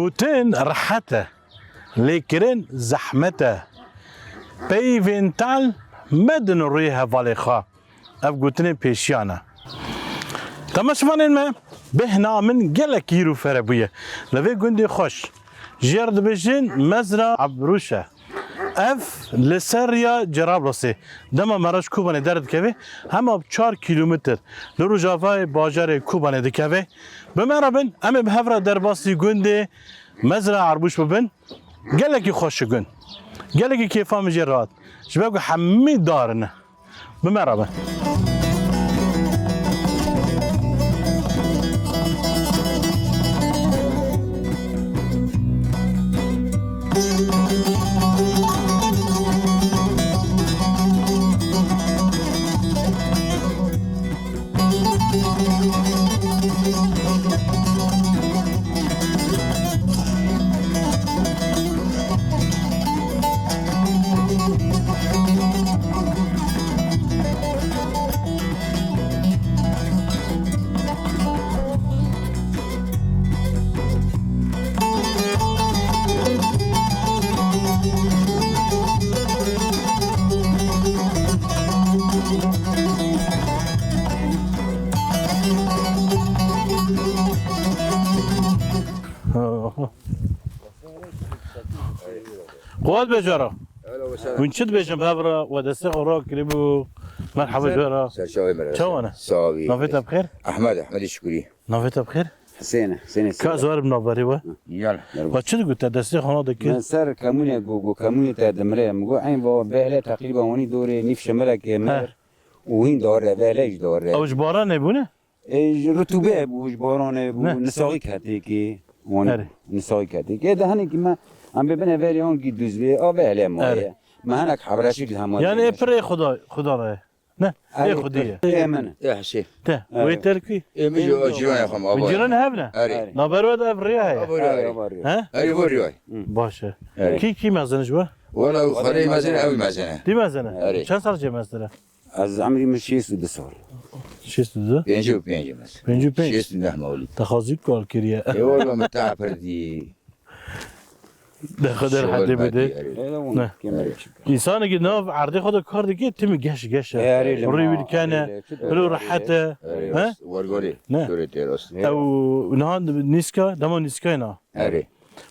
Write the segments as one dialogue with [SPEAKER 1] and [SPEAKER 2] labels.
[SPEAKER 1] گوتن راحته لیکرین زحمته پیوین تال مدن روی حواله خواه اف گوتن پیشیانه تماشوانین ما بهنا من گله کیرو فربویه لوی گندی خوش جرد بجین مزرع عبروشه اف لسریا جرابلسه دما مراش کوبانه درد کوی همه 4 کیلومتر لرو جافای باجر کوبانه دکوی بمرابن اما به هفره در باسی گنده مزرعه عربوش ببن گلکی خوش گن گلکی کیفا مجرات شبابو حمی دارنه بمرابن قوات بجارة ونشد بيجم هبرة ودستي قراء كريبو مرحبا جارة
[SPEAKER 2] سرشاوي مرحبا
[SPEAKER 1] شوانا
[SPEAKER 2] صافي
[SPEAKER 1] نافيتها بخير
[SPEAKER 2] احمد الشكري
[SPEAKER 1] نافيتها بخير
[SPEAKER 3] حسين
[SPEAKER 1] كازوار بنابري و
[SPEAKER 2] يلا
[SPEAKER 1] وشد قلت دستي خنا دكي
[SPEAKER 3] من سر كمونيا جو كمونيا تدمري مجو عين بوا بهلا تقريبا وني دوري نيف شمالك مر وين دور بهلاش دور
[SPEAKER 1] او جبارا نبونه
[SPEAKER 3] رطوبه بو جباران بو نساقي كاتيكي ون نساقي كاتيكي ده هني كما عم ببنى فيريون كي دوزلي او بهلا ما هناك حبرشي الهم
[SPEAKER 1] يعني بري خدا راه نه ايه خديه
[SPEAKER 3] من
[SPEAKER 2] يا حسين
[SPEAKER 1] ته ويتركي
[SPEAKER 2] ميجو جيران يا خم
[SPEAKER 1] من جيران هبنا
[SPEAKER 2] اري
[SPEAKER 1] نابرود افريها ها
[SPEAKER 2] اري بوريوي
[SPEAKER 1] باشه كي مازن جوا
[SPEAKER 2] ولا خلي مازن اوي مازن
[SPEAKER 1] دي مازن چند سال جه مازن
[SPEAKER 3] از عمري مشي سود سال
[SPEAKER 1] شيست ده
[SPEAKER 2] بينجو بس شيست نه مولد
[SPEAKER 1] تخاذي كول كريا
[SPEAKER 2] اي والله متاع فردي
[SPEAKER 1] ده خدر حد بده نه انسان که ناف عرضه خود کار دیگه تیم گش روی ویل کنه رو راحته ها
[SPEAKER 2] ورگولی
[SPEAKER 1] نه او نه نیسکا دما نیسکا نه
[SPEAKER 2] اره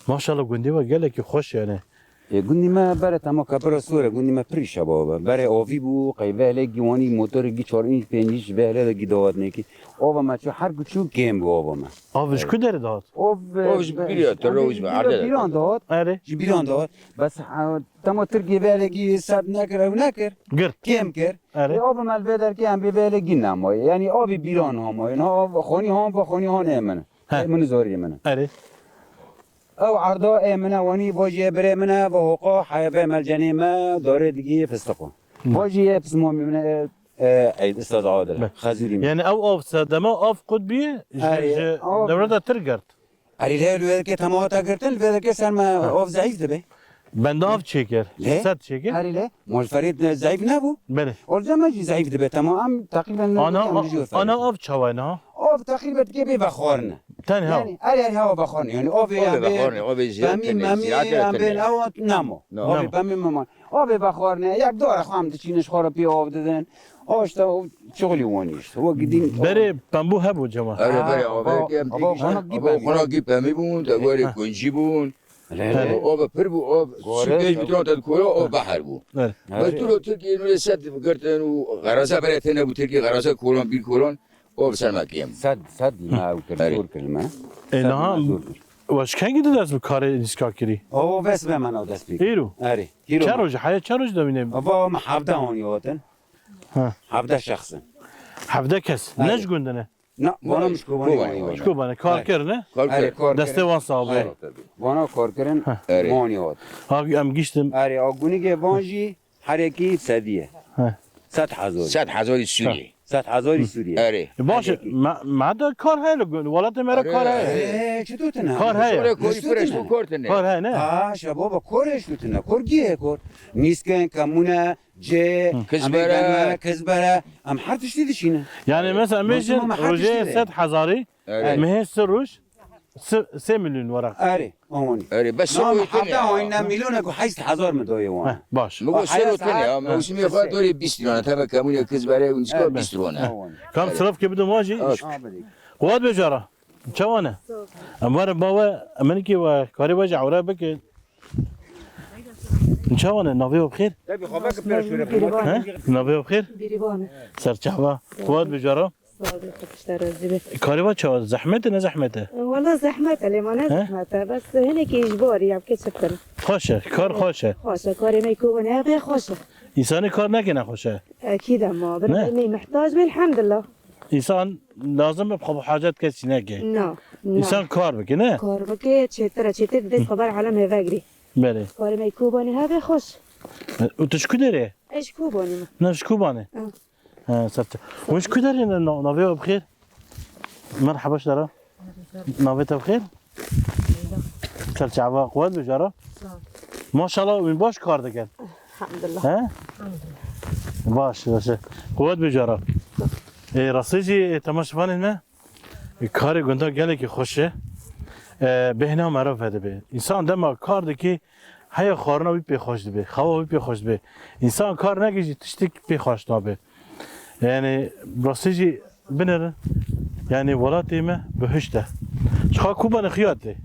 [SPEAKER 1] ماشاءالله گندی و گله که خوش یعنی
[SPEAKER 3] گوندی ما برای تمام کبر سوره گوندی ما پریشا بابا برای آوی بو قیبه لگی وانی موتور گی 4 5 به لگی داد نکی آوا ما چه هر کوچو گیم بو آوا ما
[SPEAKER 1] آوش کدر داد
[SPEAKER 2] آوش بیاد تو روز به عرضه
[SPEAKER 3] بیران داد
[SPEAKER 1] آره
[SPEAKER 3] بیران داد بس تمام ترکی به لگی سب نکر و نکر
[SPEAKER 1] گرد
[SPEAKER 3] کم کر
[SPEAKER 1] آره
[SPEAKER 3] آوا مال بدر که هم به لگی نمای یعنی آبی بیران هم اینا آب خونی هم با خونی ها نه من زوری من
[SPEAKER 1] آره
[SPEAKER 3] او عرضاء منه واني باجي بري منه وهوقا حيبه ملجني ما داره دقيقه فستقون باجي بسمو من عيد استاذ عادل خزيري
[SPEAKER 1] يعني او اوف دما اوف قطبي دورة ترجرت
[SPEAKER 3] اري له كي تماتا قرتن الفيدر كي سر ما اوف زعيز دبي
[SPEAKER 1] بنداف چیکر
[SPEAKER 3] له؟
[SPEAKER 1] صد چیکر
[SPEAKER 3] هری له مال فرید ضعیف نبود
[SPEAKER 1] بله
[SPEAKER 3] اول ما جی ضعیف دبه تمام تقریبا
[SPEAKER 1] آنا آف چوانه ها
[SPEAKER 3] آب تقریبا دیگه به بخارنه
[SPEAKER 1] تنها
[SPEAKER 3] یعنی اری هوا بخارنه یعنی آب
[SPEAKER 2] بخارنه آب زیاد
[SPEAKER 3] بمی
[SPEAKER 2] کنه زیاد
[SPEAKER 3] هم بین
[SPEAKER 2] کنه
[SPEAKER 3] هوا نمو آب بمی مامان آب بخارنه یک داره خواهم چینش خورا پی آب دادن آشتا شغلی وانیش هو گدین
[SPEAKER 1] بره بمبو هبو جماعه
[SPEAKER 2] آره بره آب آب خورا گیب همی بون دوباره کنجی بون آب پر بو آب سیگاری میتونن تا کورا آب بحر بو
[SPEAKER 1] بله
[SPEAKER 2] بس تو رو ترکیه نور صد فکرتن و غرازه برای تنه بو ترکیه غرازه کوران بیر کوران آب سر مکیم
[SPEAKER 3] صد ما او کردور کلمه
[SPEAKER 1] اینا واش که گیده دست به کار دیسکا کری
[SPEAKER 3] او بس به من دست بی
[SPEAKER 1] ایرو
[SPEAKER 3] آره
[SPEAKER 1] چه روز حیات چه روز دوینه
[SPEAKER 3] بابا ما 17 هونیاتن
[SPEAKER 1] ها
[SPEAKER 3] 17 شخصن
[SPEAKER 1] 17 کس نش گندنه
[SPEAKER 3] نه وانا مش کوبانی
[SPEAKER 1] شکو بانه کار کرنه
[SPEAKER 3] آره کار
[SPEAKER 1] دسته وان صاحبه
[SPEAKER 3] وانا کار کردن
[SPEAKER 2] آره.
[SPEAKER 3] مانیات
[SPEAKER 1] ها ام گیشتم
[SPEAKER 3] آره آگونی که وانجی حرکی صدیه
[SPEAKER 1] ها
[SPEAKER 3] 100,000
[SPEAKER 2] 100,000 سوریه
[SPEAKER 3] 100,000 سوریه
[SPEAKER 2] آره
[SPEAKER 1] باشه ما دا کار هست ولات مرا کار هست
[SPEAKER 3] چطور تنه
[SPEAKER 1] کار هست
[SPEAKER 2] کاری پرش تو کارتنه
[SPEAKER 1] کار هست نه
[SPEAKER 3] آه بابا کارش تنه کار گیه کار نیسکن کمونه جه
[SPEAKER 2] کزبره.
[SPEAKER 3] کزبره ام هر تشتی دشینه
[SPEAKER 1] یعنی مثلا میشن
[SPEAKER 3] ما حدش
[SPEAKER 1] روزه
[SPEAKER 3] دیده.
[SPEAKER 1] 100,000
[SPEAKER 2] آره.
[SPEAKER 1] مه سه روز 3 میلیون ورق
[SPEAKER 3] آره اونی
[SPEAKER 2] آره بس
[SPEAKER 3] نام
[SPEAKER 2] سو
[SPEAKER 3] حبدا وینا میلیونه کو 8,000 مدوی وان
[SPEAKER 1] باش
[SPEAKER 2] مگو سر تنه
[SPEAKER 3] ساعت-
[SPEAKER 2] موسمی خواهد دوری 20 رانه تا کمونه کزبره و نیسکا 20 رانه
[SPEAKER 1] کام صرف که بدون واجی قوات بجاره چوانه اموار بابا من کی و کاری وجه عوره بک چوانه نوی بخیر
[SPEAKER 3] تبي خباك بيرشوري
[SPEAKER 1] ها نوی بخیر
[SPEAKER 4] بریبانه
[SPEAKER 1] سرچاوا قوات بجاره
[SPEAKER 4] صادق اشترى الزبده
[SPEAKER 1] کاری وا چوا زحمت نه زحمته
[SPEAKER 4] والله زحمته اللي ما
[SPEAKER 1] ها؟
[SPEAKER 4] زحمته بس هناك اجباري يعني كيف شفتنا
[SPEAKER 1] خوشه کار خوشه
[SPEAKER 4] خوشه كاري ما يكون هذا خوشه
[SPEAKER 1] انسان کار نکنه خوشه
[SPEAKER 4] اكيد اما
[SPEAKER 1] نه.
[SPEAKER 4] برنامج محتاج بالحمد لله
[SPEAKER 1] انسان لازم بخب حاجات کسی نگه
[SPEAKER 4] نعم
[SPEAKER 1] انسان کار بکنه
[SPEAKER 4] كار بكيت شترى دس خبر عالم هفاجري
[SPEAKER 1] بله
[SPEAKER 4] كاري ما يكون هذا خوش
[SPEAKER 1] و تو شکو داره
[SPEAKER 4] ايش كوباني ما
[SPEAKER 1] نه شکو بانه
[SPEAKER 4] آه.
[SPEAKER 1] ها سرت و شکو داره نوی بخیر مرحبا داره نوی بخیر سرچاوا قوات بجاره ماشاءالله من باش کار دکن
[SPEAKER 4] الحمد لله
[SPEAKER 1] ها باش باشه قوات بجاره راستی تماشفان نه کار گنده گله که خوشه بهنا معروف هده به انسان دم کار دکی هیا خارنا بی خوش به خوا بی خوش به انسان کار نگیجی تشتک بی خوش به یعنی راستی بنر یعنی ولاتی ما بهشته چخوا کوبان خیاطه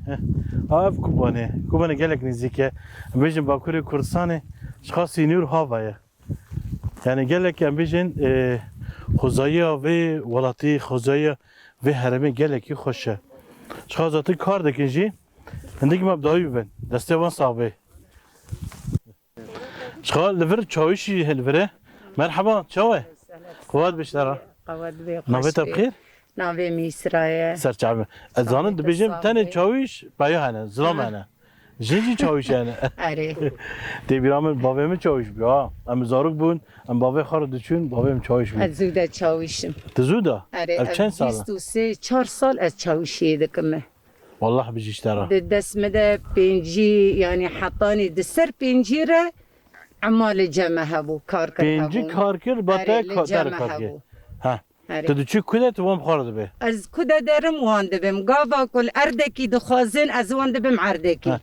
[SPEAKER 1] آب کوبانه گلک نزدیکه بیشتر باکوری کردستانه چخوا سینیور هاوایه یعنی گلک ام بیشتر خوزایی و ولاتی خوزایی و هرمی گلکی خوشه چخوا ذاتی کار دکنجی هندگی مبدایی ببین دسته وان صاحبه چخوا لور چاویشی هلوره مرحبا چاوه قوات بشتره
[SPEAKER 5] قواد بي
[SPEAKER 1] نویت بخیر
[SPEAKER 5] ناوي ميسرايا
[SPEAKER 1] سرچاوه از زانن دبیجم تنه چاویش بایا هنه زلام هنه جنجی چاویش هنه
[SPEAKER 5] اري
[SPEAKER 1] دی بیرامن بابام چاویش بیا ام زاروک بون ام بابا خار دچون بابام چاویش بیا
[SPEAKER 5] ازودا تشاويشم
[SPEAKER 1] تزودا
[SPEAKER 5] اري
[SPEAKER 1] اب چند ساله
[SPEAKER 5] 23 4 سال از تشاويشي دكمه
[SPEAKER 1] والله بيجيش ترى
[SPEAKER 5] دس مدى بينجي يعني حطاني دسر بينجيره عمال جمع هبو كار كر
[SPEAKER 1] بينجي كاركر باتا كار كاركر ها تدچی کده تو هم خورده به
[SPEAKER 5] از كده درم وان دبم قافا كل اردكي دخازن از وان دبم عردكي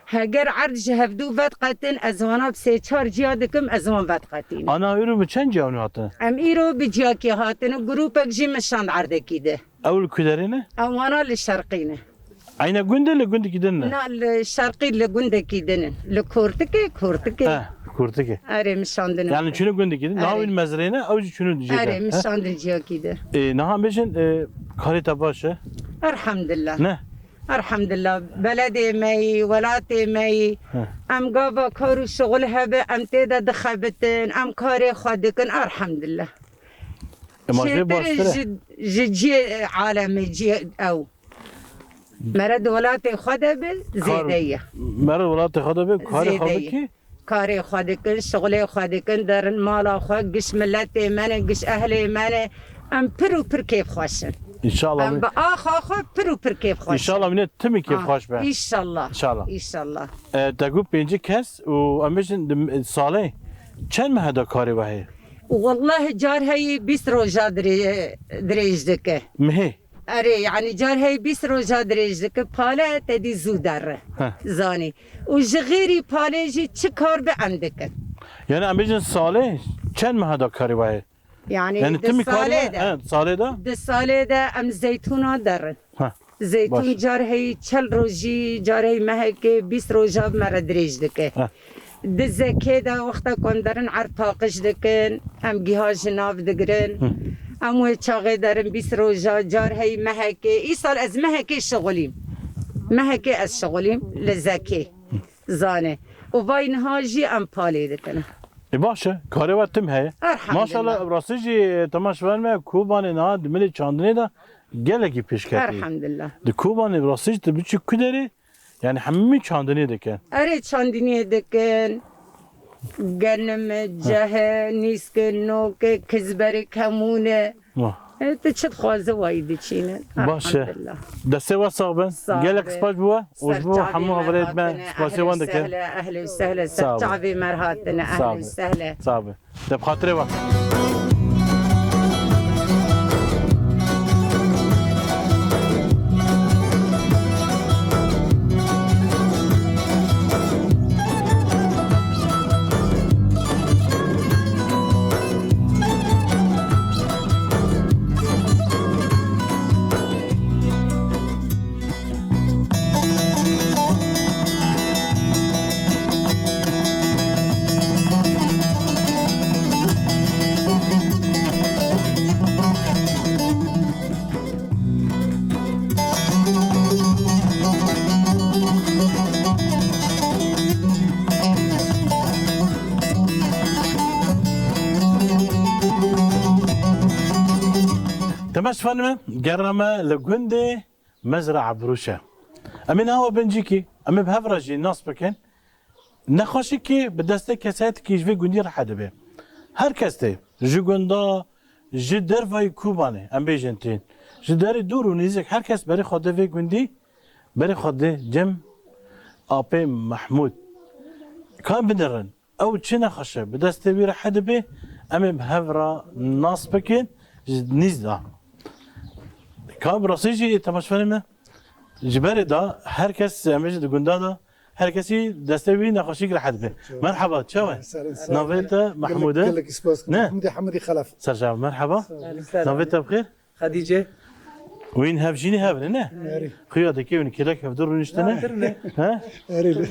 [SPEAKER 5] هگر عرض جهفدو ود قتن از وانا بسه چار جیادکم از وان ود قتین
[SPEAKER 1] انا ایرو به چند جاونی هاتن
[SPEAKER 5] ام ایرو بجیاکی هاتن و گروپک جی مشان عردكي ده
[SPEAKER 1] اول کدرینه
[SPEAKER 5] اوانا للشرقينه
[SPEAKER 1] عينا گنده لگنده کدنه
[SPEAKER 5] نا الشرقي لگندكي دنن لكورتكي كورتكي
[SPEAKER 1] ها کورتکه
[SPEAKER 5] اري مشان دنن
[SPEAKER 1] yani çünü günde gidin. Ne yapayım mezreyine avucu çünü diyecek.
[SPEAKER 5] اري مشان دجياكي ده
[SPEAKER 1] Ne yapayım karita başı.
[SPEAKER 5] الحمد لله
[SPEAKER 1] Ne?
[SPEAKER 5] الحمد لله بلدي مي ولاتي مي ام قابا كارو شغلها به ام تيدا دخبتن ام كاري خادكن الحمد لله
[SPEAKER 1] Maaşı bastırı.
[SPEAKER 5] جي عالمي جي او مرد ولاتي خدبه زيديه
[SPEAKER 1] Merhaba valla tekada bir kare kaldı ki.
[SPEAKER 5] كاري خادكن شغلي خادكن در المال خو قش ملتي من قش اهلي من ام پرو پر کیف خوشن
[SPEAKER 1] ان شاء الله
[SPEAKER 5] ام با آخا خو پرو پر کیف خوشن
[SPEAKER 1] ان شاء الله من تمی کیف خوش به
[SPEAKER 5] ان شاء الله
[SPEAKER 1] ان شاء الله
[SPEAKER 5] ان شاء الله
[SPEAKER 1] تگو پنج کس و امیشن ساله چند مهدا کاری وحی
[SPEAKER 5] والله جار هی 20 روزا دریج دکه
[SPEAKER 1] مهی
[SPEAKER 5] اره یعنی جار هی 20 روزا دریج دکه پاله تدی زودره زانی و جغیری پاله جی چه کار به اندکه
[SPEAKER 1] یعنی امیشن ساله چند مهدا کاری وحی
[SPEAKER 5] یعنی
[SPEAKER 1] تمی کاری
[SPEAKER 5] ساله
[SPEAKER 1] وحی ساله ده
[SPEAKER 5] ده ساله ده ام زیتونا درن زیتون
[SPEAKER 1] باش.
[SPEAKER 5] جار هی 40 روزی جار هی مهکه 20 روزا مره دریج دکه ده زکه ده وقتا کندرن عرطاقش دکن ام گیهاج ناف دگرن امو چاقه درن 20 روزا جار هی مهکه ای سال از مهکه شغلیم مهکه از شغلیم لزکه زانه و وای نهاجی ام پالی دکنه
[SPEAKER 1] باشه کاری وقت تم هی
[SPEAKER 5] الحمد
[SPEAKER 1] ماشاءالله
[SPEAKER 5] لله.
[SPEAKER 1] راستی جی تماش ورمه کوبان نه دملی چاندنی ده گلگی پیش کردی
[SPEAKER 5] الحمدلله
[SPEAKER 1] د کوبان راستی تو بیچ کدری یعنی همه چاندنی دکن
[SPEAKER 5] اره چاندنی دکن گنم جه نیسکن نوک کزبر کمونه تو چت خوازه وای دچینه
[SPEAKER 1] باشه
[SPEAKER 5] الحمدلله.
[SPEAKER 1] دسته و صابن
[SPEAKER 5] صابن.
[SPEAKER 1] گلک سپاس بوا و بو
[SPEAKER 5] سرچاوی
[SPEAKER 1] همو حوالید من
[SPEAKER 5] مرهاتنه،
[SPEAKER 1] سپاسی وان
[SPEAKER 5] اهل
[SPEAKER 1] دکن
[SPEAKER 5] وسهلا اهل وسهلا
[SPEAKER 1] صابن.
[SPEAKER 5] سرچاوی مرهاتنه اهل
[SPEAKER 1] صابن.
[SPEAKER 5] وسهلا
[SPEAKER 1] صابن ده بخاطر وقت تماش فنمه گرمه لگنده مزرعه بروشه امین هوا بنجیکی امی به هفراجی ناس بکن نخواشی که به دسته کسایت که جوی گندی راح به هر کسته جی گندا جی دروای کوبانه ام بیجنتین جی داری دور و نزدیک هر کس برای خود وی گندی برای خود جم آپی محمود کام بدرن او چه نخوشه به دسته وی راح به امی به هفرا ناس بکن نزدا کام راسیجی تماش فهمه جبری دا هر کس امیج دگوندا دا هر کسی دسته بی نخوشی که راحت به مرحبا چاوه نویت محموده
[SPEAKER 6] لك اسباس
[SPEAKER 1] نه.
[SPEAKER 6] حمدي خلف
[SPEAKER 1] سرجع مرحبا نویت بخیر
[SPEAKER 7] خديجة
[SPEAKER 1] وين هافجيني هافن نه خيا دكي وين كلاك هفدر نشتنه ها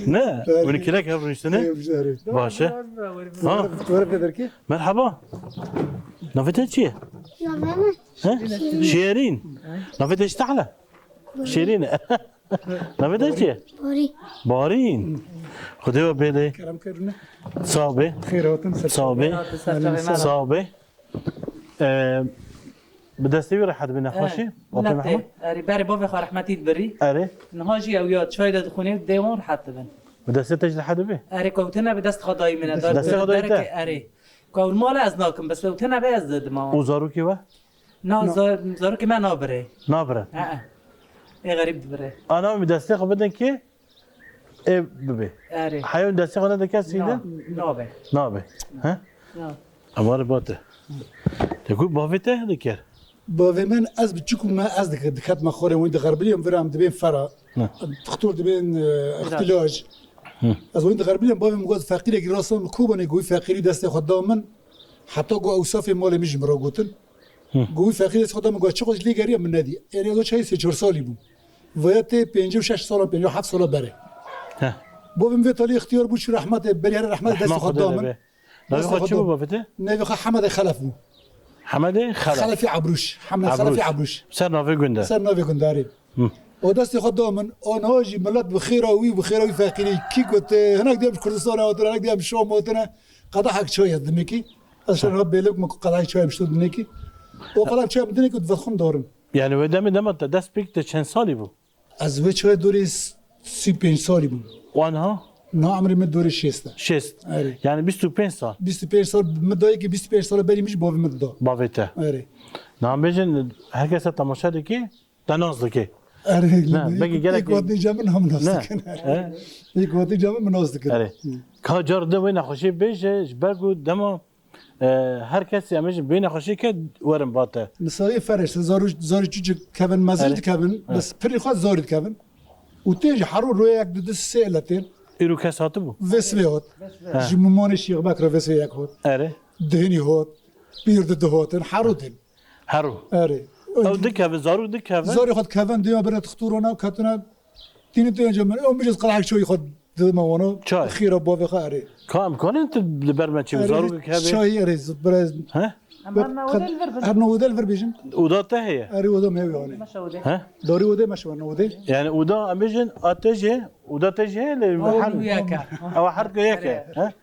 [SPEAKER 1] نه وين كلاك هفدر نشتنه باشه ها
[SPEAKER 6] ورد دركي
[SPEAKER 1] مرحبا نویت چیه ها شيرين نویت اشتعله شيرين نویت چیه بارين خديو بيدي
[SPEAKER 6] كلام كرنا
[SPEAKER 1] صابه
[SPEAKER 6] خير وتم
[SPEAKER 1] صابه صابه بدستی راح حد بنا خوشی وقتی محمد
[SPEAKER 7] اري باري بابا خا رحمتي بري
[SPEAKER 1] اره
[SPEAKER 7] نهاجي او ياد شايد دخوني ديوان حتى بن
[SPEAKER 1] بدستی تجد حد به
[SPEAKER 7] اري كوتنا بدست خداي من دار
[SPEAKER 1] دست خدای ده؟
[SPEAKER 7] اري كون مال از ناكم بس كوتنا باز دد ما
[SPEAKER 1] اوزارو کی و
[SPEAKER 7] نا زارو که من نابره
[SPEAKER 1] نابره
[SPEAKER 7] اي غريب بره
[SPEAKER 1] انا بدستی خو بدن کی ای ببه
[SPEAKER 7] اري
[SPEAKER 1] حیوان دستی خو نده کسی ده
[SPEAKER 7] نابه
[SPEAKER 1] نابه ها امار باته تقول بافته دکر
[SPEAKER 6] بافي من از بتشكو ما از دخلت ما خوري وين غربليهم فرام دبين فرا تختور دبين اختلاج از وين غربليهم بافي مقاد فقير يجي راسهم كوبا يقول فقيري دست خدا من حتى جو اوصاف مال مش مراغوتن قوي فقير دست خدا من قاد شغل لي غريب من نادي يعني هذا شيء 4 سالي بو وياتي 5 و 6 سال 5 و 7 سال بره
[SPEAKER 1] ها
[SPEAKER 6] بافي من طالي اختيار بوش رحمت بريار رحمت دست خدا من
[SPEAKER 1] نبي خد شو بافته
[SPEAKER 6] نبي حمد خلف بو
[SPEAKER 1] حمده خلف
[SPEAKER 6] خلفي عبروش حمد خلفي عبروش
[SPEAKER 1] سر نافي گنده
[SPEAKER 6] سر نوفي كنداري ودستي خدام من انا اجي ملات بخيره وي فاقري كي قلت هناك ديام كردستان او هناك ديام شام وتنا قضاحك شويه دميكي عشان ربي لك ما قضاحك شويه مش دميكي وقضاحك شويه دميكي تفخم دورن
[SPEAKER 1] يعني ودم دم دست بيك چند سالی بو
[SPEAKER 6] از وی شويه دوري 35 سالي بو
[SPEAKER 1] وانها
[SPEAKER 6] نه عمری من دوری شیسته
[SPEAKER 1] شست
[SPEAKER 6] آره
[SPEAKER 1] يعني 25 سال
[SPEAKER 6] 25 سال مدایی که 25 سال بری میش باوی مددا
[SPEAKER 1] بافيته
[SPEAKER 6] آره
[SPEAKER 1] نعم بيجن هركس تماشا دكي تناز دكي
[SPEAKER 6] آره
[SPEAKER 1] بگی گلک-
[SPEAKER 6] یک وقتی جمع هم ناست
[SPEAKER 1] نه
[SPEAKER 6] کنه یک وقتی جمع من ناست کنه
[SPEAKER 1] آره که جار ده وين خوشي بيجه جبرگو دما هر کسی همیش بین خوشی که ورم باته
[SPEAKER 6] نسایی فرش زاری چوچ کبن مزید کبن بس پری خواهد زارید کبن و تیج حرو روی یک دو سه علتین
[SPEAKER 1] ایرو کس هاتو بو
[SPEAKER 6] وسوی هات جمومان شیخ بکر وسوی یک هات
[SPEAKER 1] اره
[SPEAKER 6] دهنی هات بیرد ده هاتن حرو تین
[SPEAKER 1] هرو
[SPEAKER 6] آره
[SPEAKER 1] او دکه زارو دکه
[SPEAKER 6] زاری خود کبن دیم برات خطورانا و کتنا تینی تین جمعه اون میجز قلعه شوی خود دماغانو
[SPEAKER 1] چای.
[SPEAKER 6] خیره باوی خواه آره
[SPEAKER 1] کام کنه انت برمه چی زارو که
[SPEAKER 6] چای آره برای
[SPEAKER 1] ها
[SPEAKER 7] اما انا ودل الفرفل
[SPEAKER 6] هر نوده الفر بیشن
[SPEAKER 1] ودا هي
[SPEAKER 6] آره وده میوی آنه
[SPEAKER 7] مش ودل
[SPEAKER 1] ها
[SPEAKER 6] داری وده مشوار نوده
[SPEAKER 1] يعني ودا اميجن اتجه ودا تجه
[SPEAKER 7] حلو
[SPEAKER 1] للمحل
[SPEAKER 7] ياك
[SPEAKER 1] او حركه ياك ها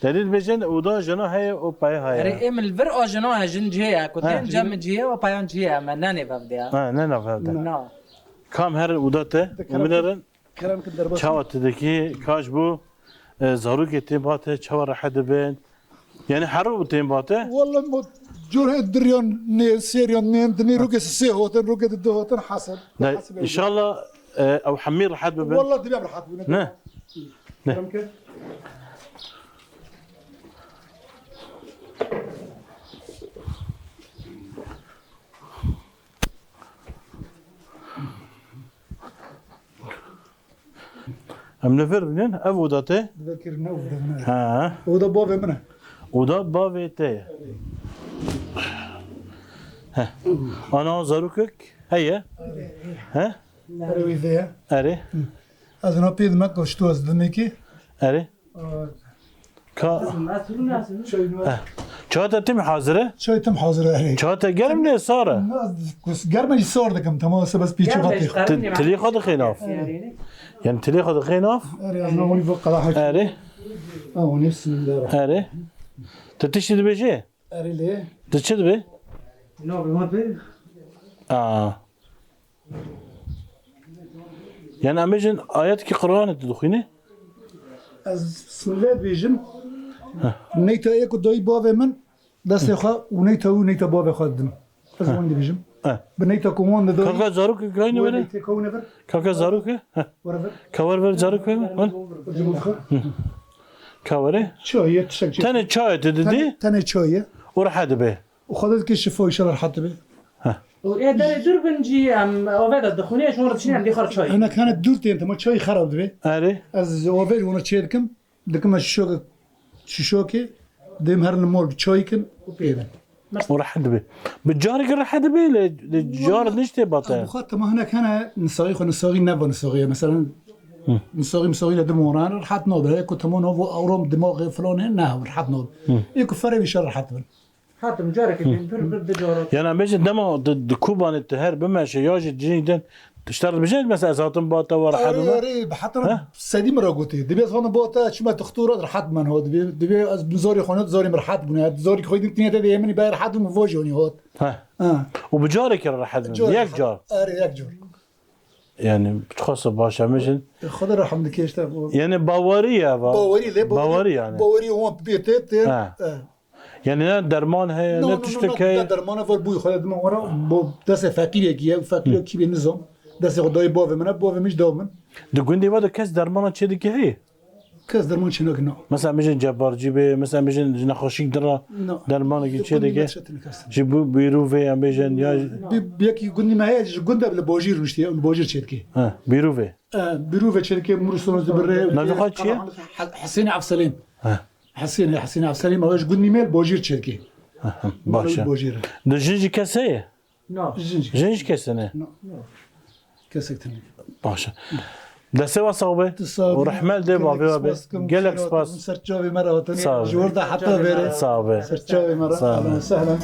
[SPEAKER 1] دليل بيجن ودا جنا هي او باي هاي
[SPEAKER 7] اري ام الفر او جنو جن جيا كنتين جم جيا وبايون جيا ما ناني بابديا
[SPEAKER 1] ها نه فهمت
[SPEAKER 7] نو
[SPEAKER 1] كام هر ودا ومنرن
[SPEAKER 6] کرم که در باس
[SPEAKER 1] چاوت دکی کاش بو زاروک تیم باته چاور حد بین يعني حرو تیم باته
[SPEAKER 6] والله جور دريان ني سيريان نين دني روكس سي هوتن روكس دو هوتن حسن
[SPEAKER 1] ان شاء الله او حمير حد بين
[SPEAKER 6] والله دبي راح تبين
[SPEAKER 1] نه ام نفر منين ابو داته
[SPEAKER 6] ذكر نوف ده
[SPEAKER 1] ها
[SPEAKER 6] وده بابي منه
[SPEAKER 1] ودا بافيته ها انا زاروكك هيا ها
[SPEAKER 6] روي ذا
[SPEAKER 1] اري
[SPEAKER 6] از انا بيد مكو شتو از دميكي
[SPEAKER 1] اري كا چاتا تم حاضره
[SPEAKER 6] شوي تم حاضر هي
[SPEAKER 1] چاتا گرم نه ساره
[SPEAKER 6] كوس گرم صور دكم تمام بس بيچو غطي
[SPEAKER 1] تلي خد خيناف يعني تلي خد خيناف
[SPEAKER 6] اري از نوني فوق قلا حاجه
[SPEAKER 1] اري
[SPEAKER 6] اه نفس من
[SPEAKER 1] اري تتشد بيجي
[SPEAKER 6] اري ليه
[SPEAKER 1] تتشد بي
[SPEAKER 7] نو بموت
[SPEAKER 1] يعني امجن ايات كي قران تدخيني
[SPEAKER 6] از سولاد بيجن نيتا ايكو دوي بابي من دست خا ونيتا بابي خدم از وين بيجن بنيتا كومون دوي
[SPEAKER 1] كاكا زاروك كاين ولا
[SPEAKER 6] نيتا كونفر
[SPEAKER 1] كاكا زاروك
[SPEAKER 6] ورفر
[SPEAKER 1] كاور ور زاروك كاوري
[SPEAKER 6] شوية تشكل
[SPEAKER 1] تاني تشاي تدي
[SPEAKER 6] تاني شوية
[SPEAKER 1] وراح هذا به
[SPEAKER 6] وخذت كيش شفوي شرر حتى به
[SPEAKER 7] يا دار دربن جي ام اوفيدا دخوني شو مرت شنو عندي خرج شوي
[SPEAKER 6] انا كانت دورتي انت ما شوي خرب به
[SPEAKER 1] اري
[SPEAKER 6] از اوفيل وانا تشيركم دكم الشوك شوكي ديم هرن مول بتشويكن وبيبن
[SPEAKER 1] وراح هذا به بالجاري راح هذا به للجار نشتي باطل
[SPEAKER 6] بخاطر ما هناك انا نصاغي نبا نصاغي مثلا نصاغي لدموران رحت نوبل هيك كنت مون اوروم دماغي فلان نه رحت نوبل يكو فري بشر حتى
[SPEAKER 7] حتى مجارك بجارك
[SPEAKER 1] يعني امجن دما ضد كوبان التهر بما شياج جديدا تشتغل بجد مثلا اساتم باطل وراح هذا
[SPEAKER 6] اري بحطر سدي مرة قلتي دبي اصلا باتا شو ما تختار رحت من هو دبي از بزوري خونات زوري مرحت بني زوري خويد تنيا تدي يمني باي رحت مفوجوني هوت
[SPEAKER 1] ها وبجارك راح هذا ياك جار
[SPEAKER 6] اري ياك جار
[SPEAKER 1] يعني بتخص باشا مجن
[SPEAKER 6] خذ الرحم دكيش تا
[SPEAKER 1] يعني باورية
[SPEAKER 6] باوري ليه
[SPEAKER 1] باوري يعني
[SPEAKER 6] باوري هو بيتت
[SPEAKER 1] يعني أنا درمان هي
[SPEAKER 6] لا
[SPEAKER 1] نتشتكي
[SPEAKER 6] درمان فول بوي خذ دم ورا دس فقير يجي فقير كي بنظام دس خدای باوه من باوه مش دامن
[SPEAKER 1] دقوندي وده كاس درمان تشي دكي هي
[SPEAKER 6] کس درمان شناك نو
[SPEAKER 1] مثلا مجن جبار جيبه مثلا مجن نخوشيك درا درمان كي تشي دكي جيبو بيروفي ام مجن يا
[SPEAKER 6] بيكي قلني ما هي قلنا بلا بوجير نشتي بوجير شركه
[SPEAKER 1] بيروفي
[SPEAKER 6] بيروفي شركه مرسل زبره
[SPEAKER 1] نافقات شي
[SPEAKER 6] حسين عبد السليم حسين عبد السليم واش قلني مال بوجير شركه
[SPEAKER 1] باشا
[SPEAKER 6] بوجير
[SPEAKER 1] ده جنجي كاسه
[SPEAKER 7] نو
[SPEAKER 1] جنجي كاسه
[SPEAKER 6] كاسكتني
[SPEAKER 1] باشا ده سوا صوبه ورحمل ده بابي جالك سباس
[SPEAKER 6] سرچاوي مره جوردا حتى بيره
[SPEAKER 1] صعبه
[SPEAKER 6] سرچاوي مره اهلا وسهلا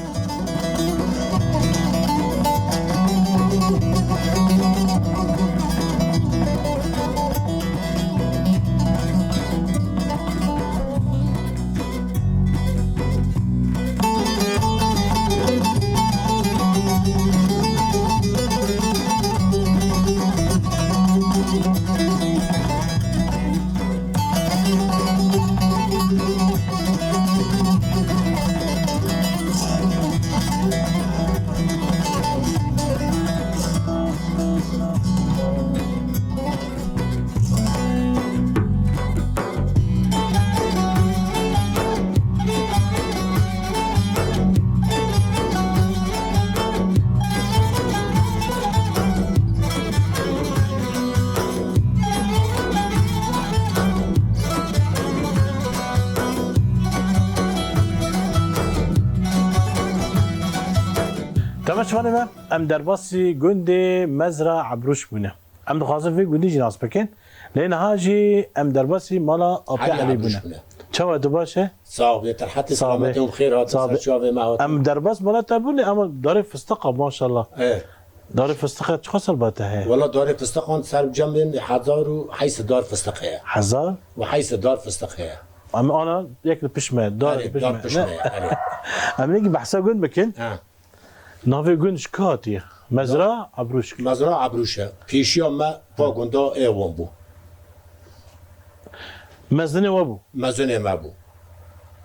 [SPEAKER 1] خشوانه ما ام درباسی گنده مزرع عبروش بونه ام دخوازم فی گندی جناس بکن لین هاجی ام درباسی مالا آبی علی بونه چه وقت باشه؟
[SPEAKER 8] صعب ترحت سلامتهم بخير هذا شافي معه
[SPEAKER 1] ام درباس مالا تبوني اما داره فستقه ما شاء الله
[SPEAKER 8] ايه
[SPEAKER 1] داره فستقه چه خسر باته هي؟
[SPEAKER 8] والله دار فستقان سر جنب 1000 وحيث دار فستقيه
[SPEAKER 1] 1000
[SPEAKER 8] وحيث دار فستقيه
[SPEAKER 1] اما انا یک پشمه دار
[SPEAKER 8] دار
[SPEAKER 1] پشمه
[SPEAKER 8] پشمه
[SPEAKER 1] ام نيجي بحسها گند بکن
[SPEAKER 8] اه
[SPEAKER 1] نافي گند شکاتی مزرعه عبروش
[SPEAKER 8] مزرعه عبروشه پیشیا ما با گندا ایوان بو
[SPEAKER 1] مزنه وابو
[SPEAKER 8] مزنه ما بو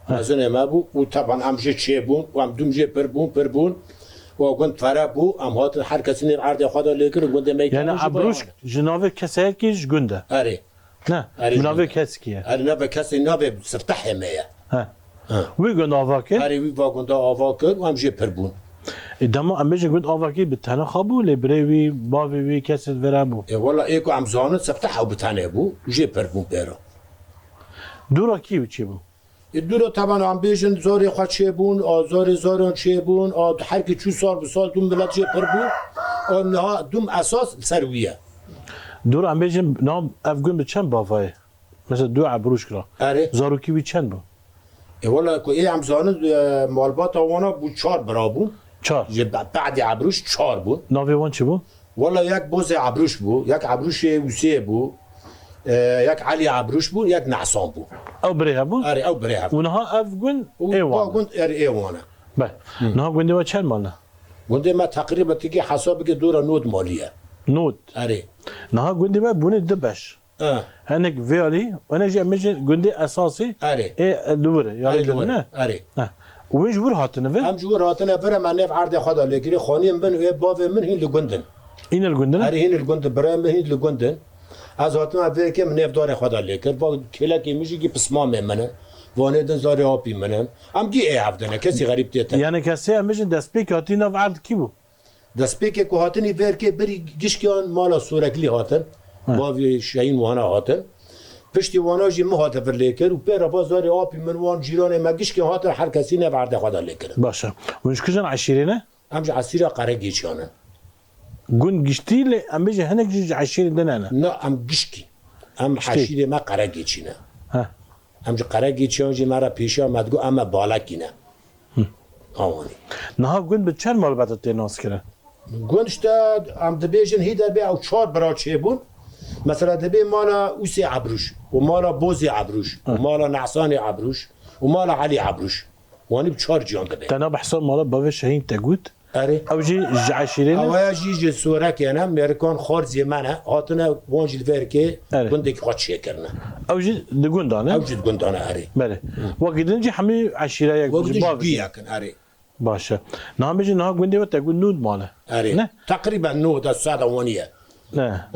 [SPEAKER 8] مزنه ما بو وطبعا امجي تشيبون وام دومجي بربون وگند فرا بو ام هات هر کسی نیر عرض خدا لیکر گنده میکنه
[SPEAKER 1] يعني عبروش جنافي كسر كيش گنده
[SPEAKER 8] اره
[SPEAKER 1] نه
[SPEAKER 8] آره
[SPEAKER 1] جنافي
[SPEAKER 8] جنده.
[SPEAKER 1] كاس كيه
[SPEAKER 8] اره نه به کسی نه به سرتح میه
[SPEAKER 1] ها وي گند آواکه
[SPEAKER 8] اره وی با گندا آوا کرد و امجي بربون
[SPEAKER 1] ادما ام بيجي گند آواکه بتنها خابو لبريوي باوي وي كاس فرابو
[SPEAKER 8] والله ايكو عم زانت سفتح او بتانه بو وجي بربون بيرا
[SPEAKER 1] دورا كي وچي بو
[SPEAKER 8] الدولة طبعا عم بيجن زوري خد شيبون او زوري شيبون او هر کی چو سال بسال دوم بلاد جي بربو او نها دوم اساس سرويه
[SPEAKER 1] دورا ام بيجي نام اف گند بچن بافاي مثلا دو عبروش كرا
[SPEAKER 8] اره
[SPEAKER 1] زارو كي وچن بو
[SPEAKER 8] والله كو ايه عم زانت مالبات وانا بو 4 برابون
[SPEAKER 1] 4
[SPEAKER 8] بعد عبروش 4 بو
[SPEAKER 1] نافي وان چي بو
[SPEAKER 8] والله يك بوز عبروش بو يك عبروش وسي بو يك علي عبروش بو يك نعصان بو
[SPEAKER 1] او بريها بو
[SPEAKER 8] اره او بريها
[SPEAKER 1] ونها اف گند
[SPEAKER 8] با
[SPEAKER 1] ايوان
[SPEAKER 8] كنت اره ايوانا
[SPEAKER 1] بله نها گندي وچن مالنا
[SPEAKER 8] قلت ما تقريبا تيجي حسابك دورة نود مالية
[SPEAKER 1] نوت
[SPEAKER 8] اره
[SPEAKER 1] نها گندي ما بوني دبش هناك فيالي وانا جي مجي گندي اساسي
[SPEAKER 8] اره
[SPEAKER 1] ايه دوره يعني دوره
[SPEAKER 8] اره
[SPEAKER 1] وين جبر هاتنا في
[SPEAKER 8] هم جور هاتنا برا من نف عرض خدا لكري خاني من و باف من هين لگندن
[SPEAKER 1] این الگندن
[SPEAKER 8] اره هين لگندن برا من هين لگندن از هاتنا في که من نف دار خدا لكر با کلا کی میشی کی پسما منه وانه دن زاری آبی منه هم گی ای هفتنه کسی غریب تیتا
[SPEAKER 1] يعني كاسي مجن دسبيك هاتينا في عرض كيبو
[SPEAKER 8] دست پی که کو هاتنی بر که بری گشکیان مالا سورکلی هاتن باوی شاین وانا هاتن پشتی وانا جی مهات فر لکر و پر بازار آبی من وان جیران ما گشکی هاتن هر کسی نه برد خدا لکر
[SPEAKER 1] باشا ونش كجن عشيرينه
[SPEAKER 8] همش عصیر قره گیچانه
[SPEAKER 1] قن گشتي لي ام بيجي هناك جيج عشيرين دنانا
[SPEAKER 8] نه هم گشکی هم حشیر ما قره گیچینه
[SPEAKER 1] ها
[SPEAKER 8] همج قره گیچان جی مرا پیشا مدگو اما بالا کینه آوانی
[SPEAKER 1] نها قن بتشان مال بعد تناس كده
[SPEAKER 8] گونشتا هم دبیجن هی در بی او 4 برا چه بون مثلا دبی مالا اوسی عبروش و مالا بوزی عبروش و مالا نعسان عبروش و مالا علی عبروش وانی ب 4 جان دبی
[SPEAKER 1] تنا بحصل مال بابا شاهين تاغوت
[SPEAKER 8] اره
[SPEAKER 1] او جي عشيرينه
[SPEAKER 8] اوه جی سورک یعنی امریکان خارزی منه هاتنه وانجل ورکه
[SPEAKER 1] اره.
[SPEAKER 8] گندک خاط شکرنه
[SPEAKER 1] او جي دغوندانه
[SPEAKER 8] او جد گندانه اره
[SPEAKER 1] بله وقيدن جي حمي عشيره يك
[SPEAKER 8] وقتش
[SPEAKER 1] باب
[SPEAKER 8] بی یکن اره
[SPEAKER 1] باشا نها بيجي نها قندي وتاغوت نود ماله
[SPEAKER 8] اره
[SPEAKER 1] نه
[SPEAKER 8] تقریبا نو دا ساده وانیه
[SPEAKER 1] نه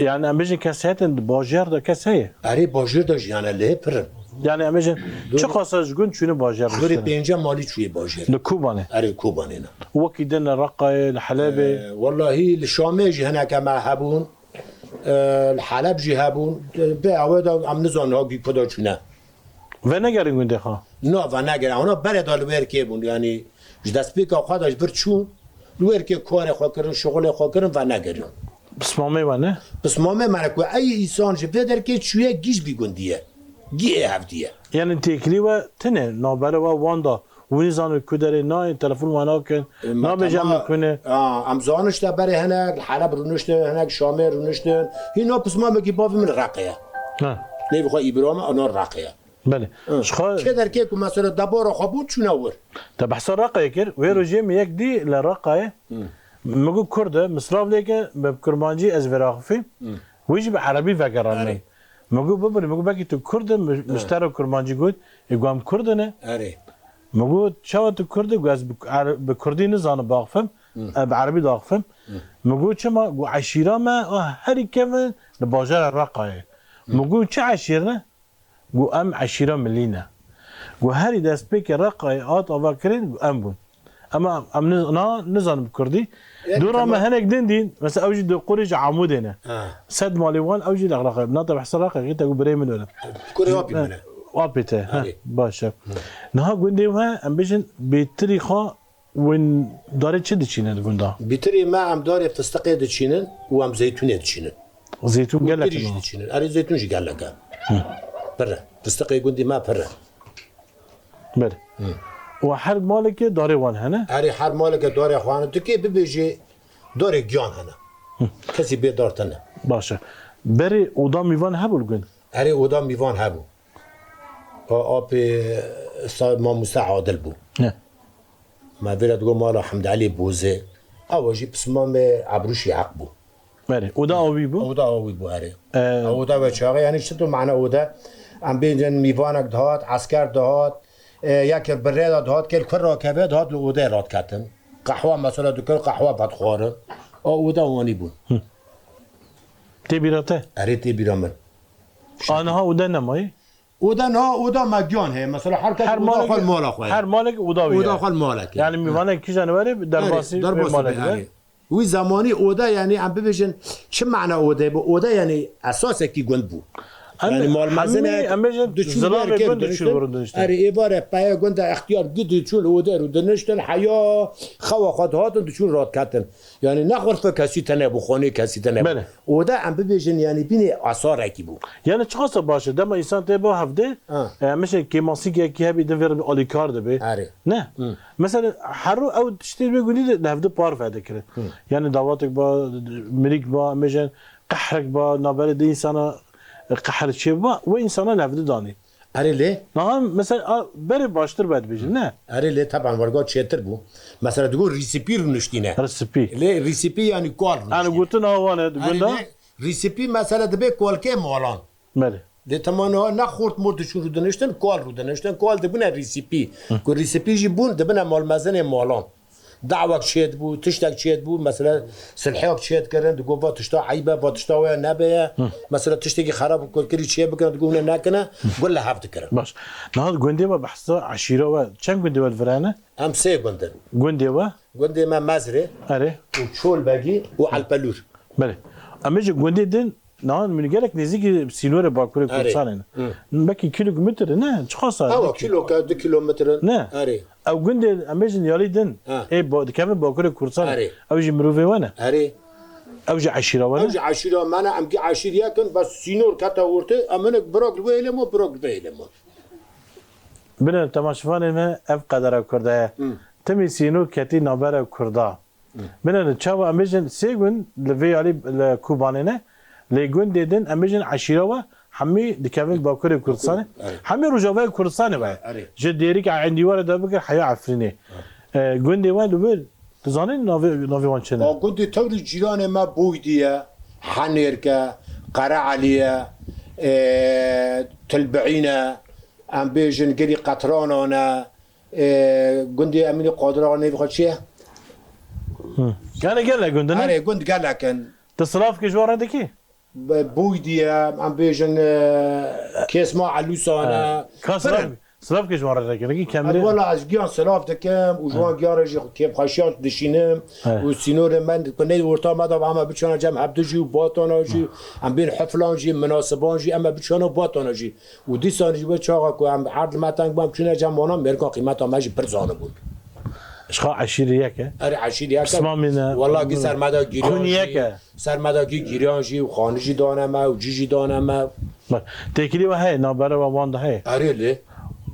[SPEAKER 1] يعني ام بيجي كاسات باجر ده كاسيه
[SPEAKER 8] اره باجر دا جیانه له پرن
[SPEAKER 1] يعني ام بيجي چه قاسج گون چونه باجر
[SPEAKER 8] دوری پنجه مالی چوی باجر
[SPEAKER 1] لكوبانه
[SPEAKER 8] اره کوبانه نه
[SPEAKER 1] وكيدن الرقه الحلبه
[SPEAKER 8] والله الشامي جي هناك مع هبون الحلب جي هبون بعوض عم نزون هاجي كدا شنا
[SPEAKER 1] ونگرین گنده خواه
[SPEAKER 8] نا و نگر اونا بره دال ورکه بون یعنی دست پیک خودش برچون ورکه کار خو کردن شغل خو کردن و نگرین
[SPEAKER 1] بسمامه و نه
[SPEAKER 8] بس مامه مرکو ای انسان جه بدر که چوی گیش بیگندیه گی هفتیه
[SPEAKER 1] یعنی تکلی و تنه نابره و واندا ونی زانو کدره نه تلفن وانا کن نه بجمع کنه
[SPEAKER 8] امزانش تا بره هناك الحلب رونشته هناك شامي رونشته هنا بس مامه کی باف من رقیه
[SPEAKER 1] نه
[SPEAKER 8] نه بخوا ابرام انا رقیه
[SPEAKER 1] بله شخا
[SPEAKER 8] چه در که مثلا دبار خابون چونور
[SPEAKER 1] تا بحث رقه کر و رجیم یک دی لرقه مگو کرده مصرف لیکه به کرمانجی از وراقفی ویجی به عربی فکرانه مگو ببری مگو بکی تو کرده مشتر کرمانجی گود اگوام کرده نه
[SPEAKER 8] اره
[SPEAKER 1] مگو چه تو کرده گو از به کردی نزانه باقفم به عربی داقفم مگو چه ما گو عشیره ما هری کمن لباجر رقه مگو چه عشیره گو ام عشیره ملینه گو هری دست پیک رقه آت آوا کرد گو ام بون اما ام نزانم کردی دورا ما هناك دين مثلا اوجي دو قريج عمودنا سد ماليوان اوجي الاغراق بناطر بحصل راقه غيتا بري من ولا
[SPEAKER 8] كوري وابي منه
[SPEAKER 1] وابيته باشا نها قندي وها ام بيجن بتريخا وين داري چه دچينه گوندا
[SPEAKER 8] بيتري ما عم داري فستقي دتشينن وعم زيتوني دتشينن
[SPEAKER 1] زيتون قال لك
[SPEAKER 8] بريش دتشينن اري زيتون جي قال لك برا فستقي قندي ما برا
[SPEAKER 1] بله وحر مالك داري وان هنا
[SPEAKER 8] اري حر مالك داري اخوانه تكي ببيجي داري جان هنا كسي بي دارتنا
[SPEAKER 1] باشه بري اودا ميوان هبول گون
[SPEAKER 8] اري اودا ميوان هبو اب ما مساعد بو
[SPEAKER 1] نه
[SPEAKER 8] ما فيلا تقول مالا حمد علي بوزي او جي بسمام عبروشي عقبو
[SPEAKER 1] بله اودا اوبي بو
[SPEAKER 8] اودا اوي بو اري اودا بچاغه يعني شتو معنى اودا ام بين ميوانك دهات عسكر دهات یک بريده دهات كل كل راكبه دهات اودا رات كاتن قهوه مثلا دكر قهوه بعد خوره اودا واني بو
[SPEAKER 1] تبيرته
[SPEAKER 8] اري تي بيرامن
[SPEAKER 1] انا ها اودا نماي
[SPEAKER 8] اودا نا اودا مجان هي مثلا
[SPEAKER 1] هر مالك
[SPEAKER 8] مال اخوي
[SPEAKER 1] هر مالك اودا ويا
[SPEAKER 8] اودا خال مالك
[SPEAKER 1] يعني ميوان كي جانوري درباسي مالك
[SPEAKER 8] يعني وي زماني اودا يعني عم ببيجن شو معنى اودا اودا يعني اساسا كي گند بو يعني مال مزنه
[SPEAKER 1] امجن زلام گند شو برندشت
[SPEAKER 8] اري عباره پایا گند اختیار گدی چون اودا رو دنشتن حیا خوا خود هاتن چون رات کتن يعني نخور کسی تنه بو خونه کسی تنه
[SPEAKER 1] بله.
[SPEAKER 8] اودا عم ببيجن يعني بيني اثار کی بو
[SPEAKER 1] يعني چقاس باشه دم انسان تبا هفده مش كي ماسيك كي هبي دفر اوليكارد به
[SPEAKER 8] اري
[SPEAKER 1] نه مثلا حرو او تشتري بيقولي ده هفده بار هذا كده يعني دعواتك با مريك با مجن قحرك با نابل دي انسان قحر شي با وانسان هفده داني
[SPEAKER 8] اري ليه
[SPEAKER 1] نعم مثلا بري باشتر بعد بيجي نه
[SPEAKER 8] اري ليه طبعا ورقات شتر بو مثلا تقول ريسيبي نشتينه
[SPEAKER 1] ريسبي
[SPEAKER 8] ليه ريسيبي يعني كوال
[SPEAKER 1] انا قلت له وانا قلنا
[SPEAKER 8] ريسيبي مثلا دبي كوالكي مالان
[SPEAKER 1] مالي
[SPEAKER 8] ده تماما نخورت مرد شو رو دنشتن كوال رو دنشتن كوال دبنا ريسيبي كو ريسيبي جيبون دبنا مال مزن مالان دعوك شيت بو تشتك شيت بو مثلا سلحيك شيت كرن تقول با تشتا عيبه با تشتا ويا نبيه مثلا تشتكي خراب كل كل شيء بكره تقول ناكنا قول له هفت كرن
[SPEAKER 1] باش نهار گوندی و بحث عشیره و چند گوندی و فرانه
[SPEAKER 8] ام سي گندن
[SPEAKER 1] گوندی و
[SPEAKER 8] گندي ما مزري
[SPEAKER 1] اره
[SPEAKER 8] وشول باقي وعلبلور
[SPEAKER 1] بله اما جو گوندی دن نهار من گلک نزدیک سینور باکور کردستان بکی کیلومتر نه چقدر
[SPEAKER 8] هوا كيلو 2 كيلومتر
[SPEAKER 1] نه
[SPEAKER 8] اري
[SPEAKER 1] او گوندی اما جن یالی دن ای با دکمه باکور کردستان
[SPEAKER 8] آره.
[SPEAKER 1] او جی مروفه ونه
[SPEAKER 8] اري
[SPEAKER 1] او جی عشیره ونه
[SPEAKER 8] اوج عشيره ما انا امكي عشير يكن بس سينور كتا ورته امنك بروك ويلمو بروك ويلمو
[SPEAKER 1] بله تماشفان ما اف قدر کرده تمی سینو کتی نابر کرده بله چاو اما جن سیگون لوی علی کوبانه نه لگون دیدن اما جن عشیره و همه دکمه باکور کردستان همه رجوع کردستان باید جدیری که عندي ورده بکر حیا عفرینه گوندی وان لبر تزانین ناوی وان چنه
[SPEAKER 8] كنت توري جيران ما بويدية حنيركا قرع عليا تلبعينا ام بيجن قري قطرانانا قندي امني قادراني بخد شيء
[SPEAKER 1] قال گوندن
[SPEAKER 8] اري قند قال لكن
[SPEAKER 1] تصراف كجوار دکی
[SPEAKER 8] بويدية ام بيجن كيس ما علوسانا
[SPEAKER 1] كان صراف كجوار دکی كاميرا
[SPEAKER 8] والله عزقيان سلاف دكام وجوان جارجي كيف خشيان دشينم والسينور من كنا ورتا ما دام عم بتشانا جم عبدجي وباطانا جي عم بين حفلان جي مناسبان جي اما بتشانا باطانا جي ودي سان جي بتشاغا كو عم عرض ما تنگ بام كنا جم وانا ميركا قيمتها ماجي برزانه بود
[SPEAKER 1] اشخاص عشيريك
[SPEAKER 8] اري عشيري
[SPEAKER 1] اسمع من
[SPEAKER 8] والله قي سرمدا گيران
[SPEAKER 1] كونيك
[SPEAKER 8] سرمدا گيران جي وخانجي دانما وجيجي دانما
[SPEAKER 1] تكلي وهي نابره وان ده
[SPEAKER 8] اري لي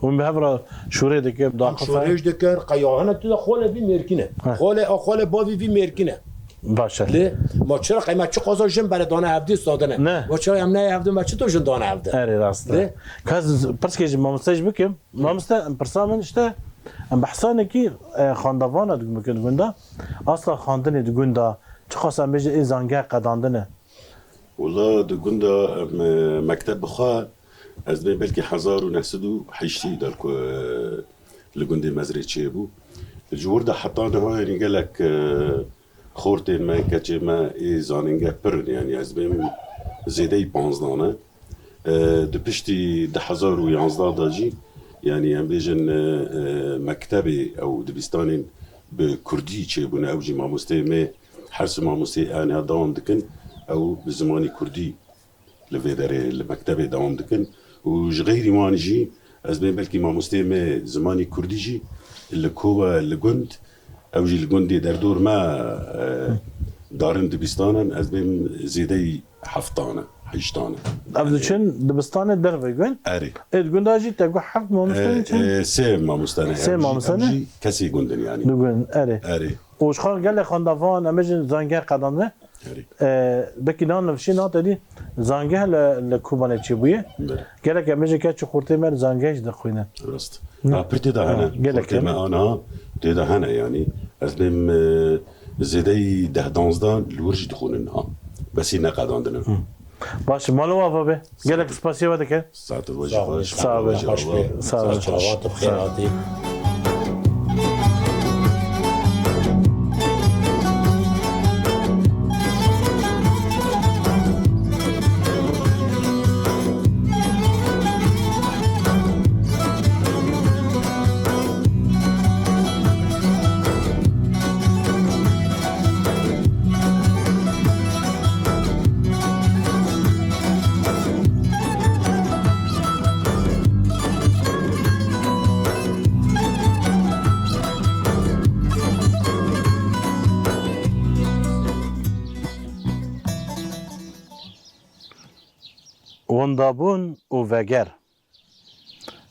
[SPEAKER 1] ومن بهبره شوري دك داخل
[SPEAKER 8] شوريش دكر قياهنا تو خوله بي ميركينه خوله باوي بي ميركينه
[SPEAKER 1] باشه
[SPEAKER 8] ليه ما چرا قیمت چه قازاجم برای دانه هفته سادنه
[SPEAKER 1] نه
[SPEAKER 8] و چرا هم نه هفته ما چه توشون دانه هفته
[SPEAKER 1] اره راسته کاز پرسکه ما مستج بکم ما مست پرسامن اشته ام بحثانه کی خاندوانه دگم گوندا اصلا خاندنی دگوندا چه خاصم بج ازانگه قداندنه
[SPEAKER 9] والله دگوندا مکتب بخواه از بین بلکه 1980 در کو لگوندی مزرعه چه بو الجور ده حطانه ها يعني قال لك خورتين ما كاتشي ما زانينجا برن يعني از بين زيدي 15 دانه دبشتي 2011 داجي يعني ام بيجن مكتبي او دبستانين بكردي چه بونه اوجي ماموستي ما حرس ماموستي انا دوام دكن او بزماني كردي لفيدري المكتبي دوام دكن وغيري وانجي از بين بلكي ماموستي ما زماني كردي جي اللي كوبا اللي قند اوجي الجندي دردور ما دارن دبستانا از بين زيدي حفطانه حيشتانه
[SPEAKER 1] افضل دبستان درفه يقول
[SPEAKER 9] اري
[SPEAKER 1] تقول داجي تقول حق ما مستني
[SPEAKER 9] سي ما مستنى
[SPEAKER 1] سي ما مستنى
[SPEAKER 9] كسي جندن يعني
[SPEAKER 1] نقول اري
[SPEAKER 9] اري
[SPEAKER 1] وش خال قال لي خندافان امجن زانجر قدامه
[SPEAKER 9] اري
[SPEAKER 1] بكي نان نفشي نات دي زانجه لكوبانه تشبيه قال لك امجن كاتش خورتي مر زانجاج دخوينا
[SPEAKER 9] راست برتي ده هنا
[SPEAKER 1] قالك
[SPEAKER 9] ما انا ده هنا يعني از بين زيدي ده دانزدان الورج دخولنا بس هنا قاعد عندنا
[SPEAKER 1] باش مالو وافا قال لك سباسيو هذاك
[SPEAKER 9] ساعة الوجه
[SPEAKER 1] صعب صعب
[SPEAKER 8] صلوات بخير عطيك
[SPEAKER 1] وندابون و وگر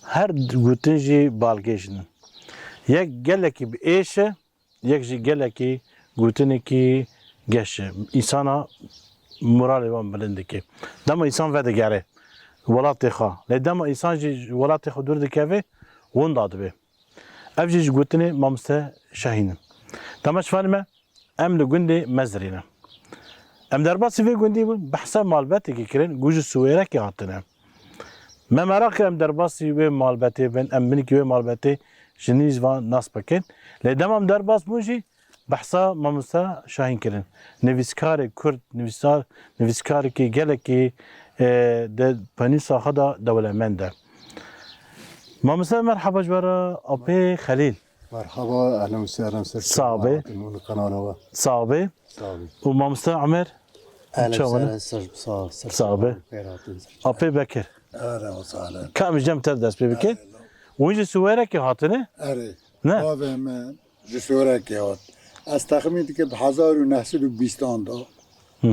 [SPEAKER 1] هر گوتن جی بالگیشن یک گلکی به ایشه یک جی گلکی گوتنی کی گشه انسانا مورالی وان بلنده که دم انسان وده گره ولات خا لدم انسان جی ولات خا دور دکوه ونداد به اف جی گوتنی مامسته شاهینم تماش فهمه ام لگنده مزرینه ام در باسی وی گندی بود بحثا مالباتی که کرن گوش سویره که هاتنه ما مراک ام در باسی وی مالباتی بین ام منی که وی مالباتی جنیز و ناس بکن لیدم ام در باس بوجی بحثا مامستا شاهین کرن نویسکار کرد نویسکار که گله که ده پنیسا خدا دولمنده مامستا مرحبا جبرا اپی خلیل
[SPEAKER 10] مرحبا اهلا وسهلا
[SPEAKER 1] صعبه صعبه ومامستا عمر
[SPEAKER 10] اهلا وسهلا
[SPEAKER 1] صعبه اپی بکر
[SPEAKER 10] اهلا وسهلا
[SPEAKER 1] كم جم تدرس ببكر ويجي سويرك هاتنه
[SPEAKER 10] اري
[SPEAKER 1] نه
[SPEAKER 10] بابا من جسورة كيات استخمنت که 1920 دا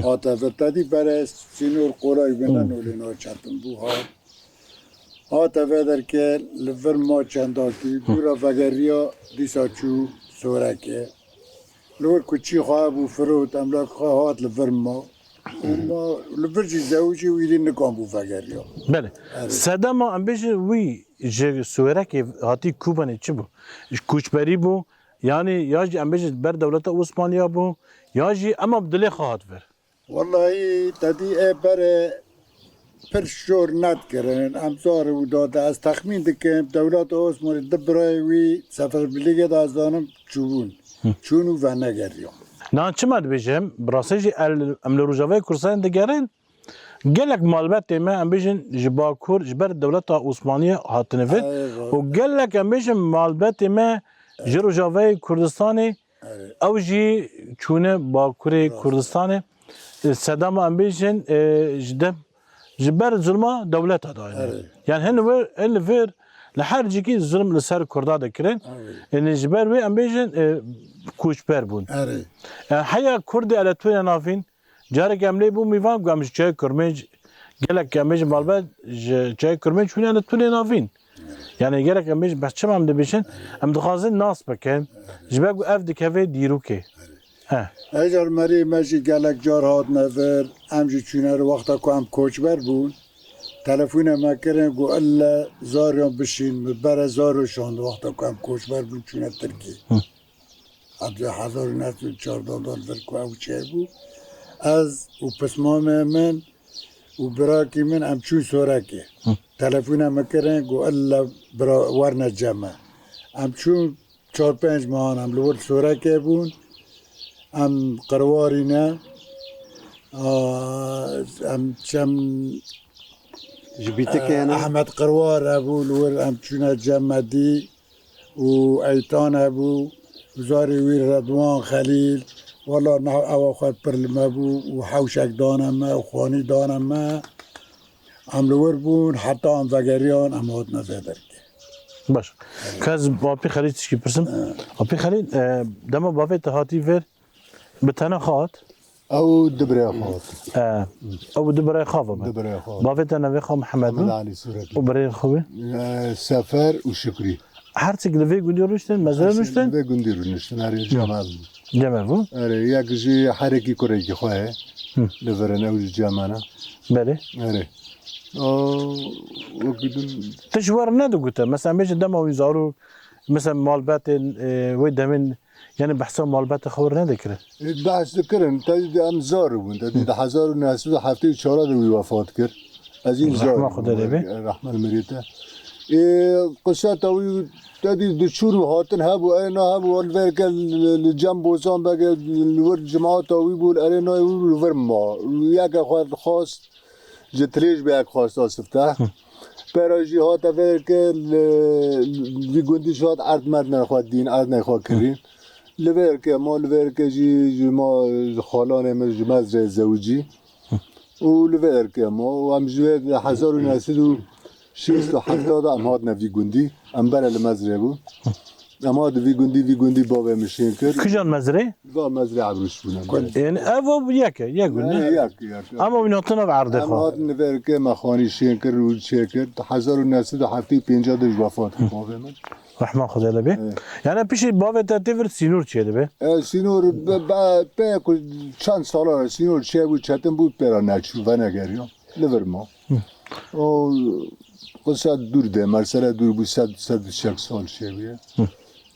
[SPEAKER 10] آتفتادی برای سینور قرای بینن اولینا چطن بو آتفتر که لفر ما چنداکی دورا وگریا دیسا چو سورکه لور کچی خواه بو فروت املاک خواهات لفر ما وما لفر جی زوجی ویلی نکان بو وگریا
[SPEAKER 1] بله صدام ام بیش وی ج سويرك هاتي كوباني تشبو كوچبري بو يعني ياجي ام بیش بر دولت عثمانية بو ياجي اما بدلي خواهد ver
[SPEAKER 10] والله تدي برای پرشور نت کردن امزار و داده از تخمین دکم دولت عثمانی دبرای وی سفر بلیگه دازدانم چونو و نگریام
[SPEAKER 1] نه چما دبيجم براسيجي ام لروجاوي كورسان دگرين قالك مالبات ما ام بيجن جباكور جبر الدولة العثمانية هاتنفت وقالك ام بيجن مالبات ما جروجاوي كردستاني او جي چونه باكوري كردستاني صدام ام بيجن جدم جبر ظلمه دولة هداين يعني هن فير لحر جيكي الظلم لسر كردا دكرين ان جبر وي ام بيجن كوچبر بون حيا كردي على تونا نافين جارك عملي بو ميفان قامش جاي كرمج قالك قامش مالبات جاي كرمج شنو انا تولي نافين يعني قالك قامش بس شو عم دبيشن ام دخازن ناس بكن جباك اف دكافي ديروكي ها
[SPEAKER 10] اجر مري ماشي قالك جار هاد نفر امجي چونه رو وقتا کو ام کوچبر بون تلفون ما کردن گو الله زاریان بشین بر زارو شاند وقتا کو ام کوچبر بون چونه ترکی عبد 1914 دلار کو او چه بو از و پسمام من و براکی من ام چون سورکی تلفون ما کردن گو الله برا ورن جمع ام چون 4-5 ماه ام لور سورکی بون ام قرواری نه ام چم
[SPEAKER 11] جبيتك انا
[SPEAKER 10] احمد قروار ابو لور ام چونه جمدی و ایتان ابو وزاري وير رضوان خليل والله نه او خد پر المبو وحوشك دانم وخواني دانم عملور بون حتى ام وگریان ام هات نزدر
[SPEAKER 1] باش كاز بابي خليل تشكي برسم بابي خليل دما بابي تهاتي فير بتنا خات
[SPEAKER 10] او دبري خاط
[SPEAKER 1] او دبري خافه
[SPEAKER 10] دبري خاط
[SPEAKER 1] بابي تنا في محمد
[SPEAKER 10] علي سورك
[SPEAKER 1] وبري خوي
[SPEAKER 10] سفر وشكري
[SPEAKER 1] حرتك لفي قولي روشتن مازال روشتن
[SPEAKER 10] به گندی رو نشتن اری جمال
[SPEAKER 1] جمال بو
[SPEAKER 10] اره یک جی حرکی کره کی خواه لورنه و جمانه
[SPEAKER 1] بله
[SPEAKER 10] اره وقتون
[SPEAKER 1] تشوار ندو قلت مثلا بيجي دم ويزارو مثلا مالبات ويدمن يعني بحسب مالبات خور ندكره
[SPEAKER 10] بحث ذکرن تا ام زار بون تا 1974 دوی وفات کرد از این زار
[SPEAKER 1] رحمه خدا لبه
[SPEAKER 10] رحمه المریته قصه تاوی تدی دشور هاتن هبو اینا هبو الورک الجنب وزان بگه الور جماعت تاوی بود اینا الور ما یک خواست جتریج به یک خواست آسفته پراجی هات ورک وی گندی شاد ارد مرد نخواد دین ارد نخواد کرین لورک ما لورک جی ما خالان مر مزرعه زوجی و لورک ما و هم جوید 1970 ام هات نوی گندی ام بر المزرعه بود ام هات وی گندی بابا مشین کرد
[SPEAKER 1] کجان مزرعه؟
[SPEAKER 10] و مزرعه عبروش بودم
[SPEAKER 1] يعني افو یک اما وينطنا بعرض
[SPEAKER 10] ام هات لورک مخانی شین کرد و چه کرد 1950 دش وفات کرد بابا من
[SPEAKER 1] رحمه خدا لبه يعني پیش بابا تفر سینور چه لبه؟
[SPEAKER 10] سینور به چند ساله سینور چه بود چتن بود پیرا نچو و نگریم لور ما او قصه دور ده مرسله دور بود 100 سال شبیه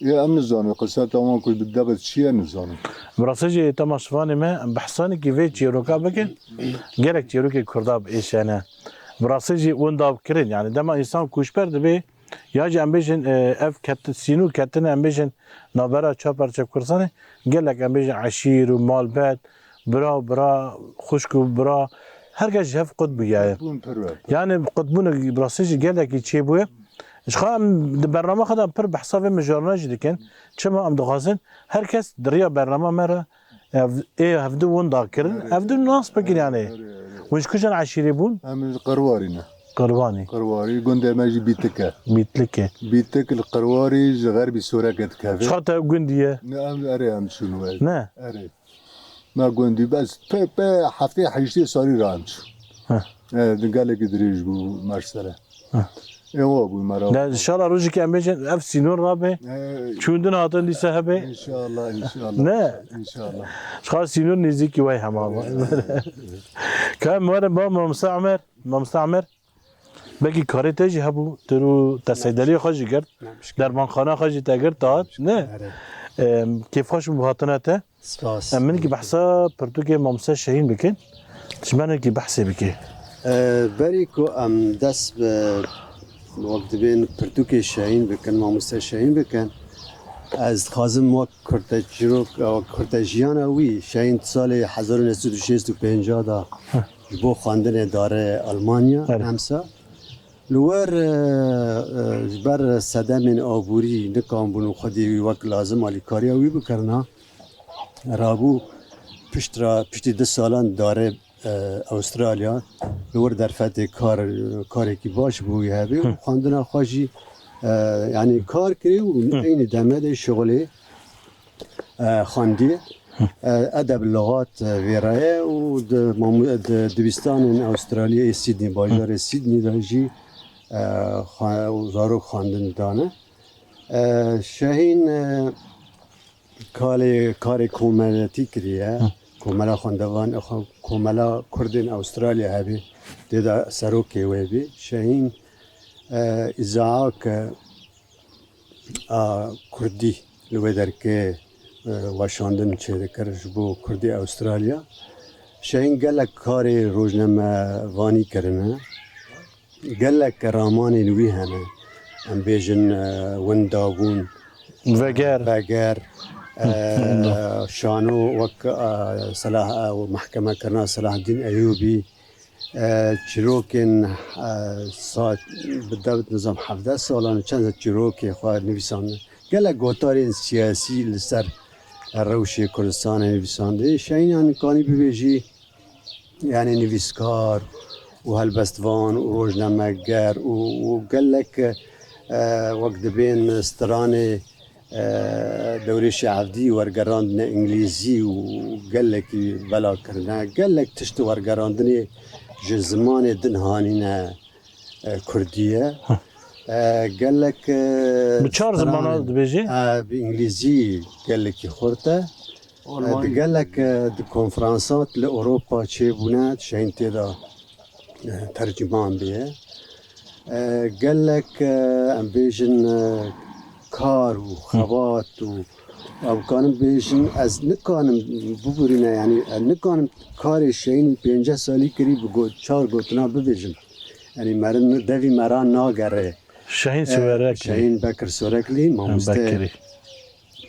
[SPEAKER 10] یه ام نزانه قصه تمام کل بالضبط چیه نزانه
[SPEAKER 1] براسجي تماشفاني ما بحصاني كيفي تشيروكا بكن جالك تشيروكي كرداب ايش انا براسجي ونداب كرين يعني دما انسان كوشبر دبي ياجي امبيجن اف كات سينو كاتنا امبيجن نابرا تشابر تشكرساني جالك امبيجن عشير ومال بات برا خشكو برا هرجع هف قطب يعني قطبون براسجي جالك يتشيبوه اش خام برنامه خدم پر بحساب مجرناج دکن چما ام دغازن هر کس دریا برنامه مره هفدو ون داکرن هفدو ناس بکن يعني وش كوشان عشيري بون
[SPEAKER 10] ام القروارينا قرواري قندر ماجي
[SPEAKER 1] بيتلكه
[SPEAKER 10] بيتك القرواري غربي سورة قد كافي
[SPEAKER 1] شخاطة قندية
[SPEAKER 10] نعم اري ام شنو
[SPEAKER 1] نا
[SPEAKER 10] اري ما قندي بس بي حفتي حيشتي صاري رامشو قال لك دريج بو مرسله ايوه بو مرا
[SPEAKER 1] لا ان شاء الله روجي كان بيجن اف سينور رابه شوندن هاتن دي صاحبه
[SPEAKER 10] ان شاء الله
[SPEAKER 1] لا
[SPEAKER 10] ان شاء الله
[SPEAKER 1] خلاص سينور نزيكي واي حمام كان مره بابا مستعمر بقي كاري تجي هبو ترو تصيدلي خاجي قرد درمان خانه خاجي تاجر تات نه كيف خوش بهاتناته من كي بحسا برتوكي مامسا شاهين بكن تشمانه كي بحسي بكي
[SPEAKER 11] بريكو ام دس وقت بين برتوكي شاهين بكن مامسا شاهين بكن از خازم وقت کرتاجروک او کرتاجیان وی شاهین سال 1965 دا بو خواندن داره آلمانیا همسا لور جبر صدم آبوری نکام بونو خودی وقت لازم آلی کاری وی بکرنا رابو پشت 2 سالان داره استرالیا لور در فتح کاری کی باش بوی هبی خواندن خواجی یعنی کار کری و این دمه شغلی خواندی ادب لغات ویرایه و دویستان استرالیا سیدنی باجار سیدنی داشی زارو خواندن دانه شاهین کار کوملاتی کریه کوملا خواندوان کوملا کردن استرالیا هبی دیده سروکی وی شاهین ازاعاک کردی لودر که واشاندن چه کرد بو کردی استرالیا شاهین گلک کار روزنامه وانی کرنه گلک رامانی نوی همه ام بیجن وندابون وگر شانو وک صلاح محکمه کرنا صلاح الدین ایوبی چیروکن ساعت بالضبط نظام 17 سالانه چند چیروکی خواهد نویسانده گله گوتارین سیاسی لسر روشی کردستان نویسانده شاین یعنی کانی ببیجی یعنی نویسکار و هلبستوان و روزنامه‌گر و گلک وقت بين ستراني دوري شعبدي ورقراندنا انجليزي وقال لك بلا كرنا قال لك تشتو ورقراندني جو زمان دنهانينا كرديه قال لك
[SPEAKER 1] بچار زمانات دبیجی؟
[SPEAKER 11] بانجليزي قال لك خورته قال لك الكونفرنسات لاوروبا تشيبونات شين تدا ترجمان بيه قال لك ام بيجن كار وخبات او كان بيجن از نكانم ببرينا يعني نكانم كاري شين 5 سالي قريب قد 4 قطنا ببيجن يعني مرن دوي مران ناگره
[SPEAKER 1] شاهین سوارکلی
[SPEAKER 11] شاهین بکر سوارکلی ماموسته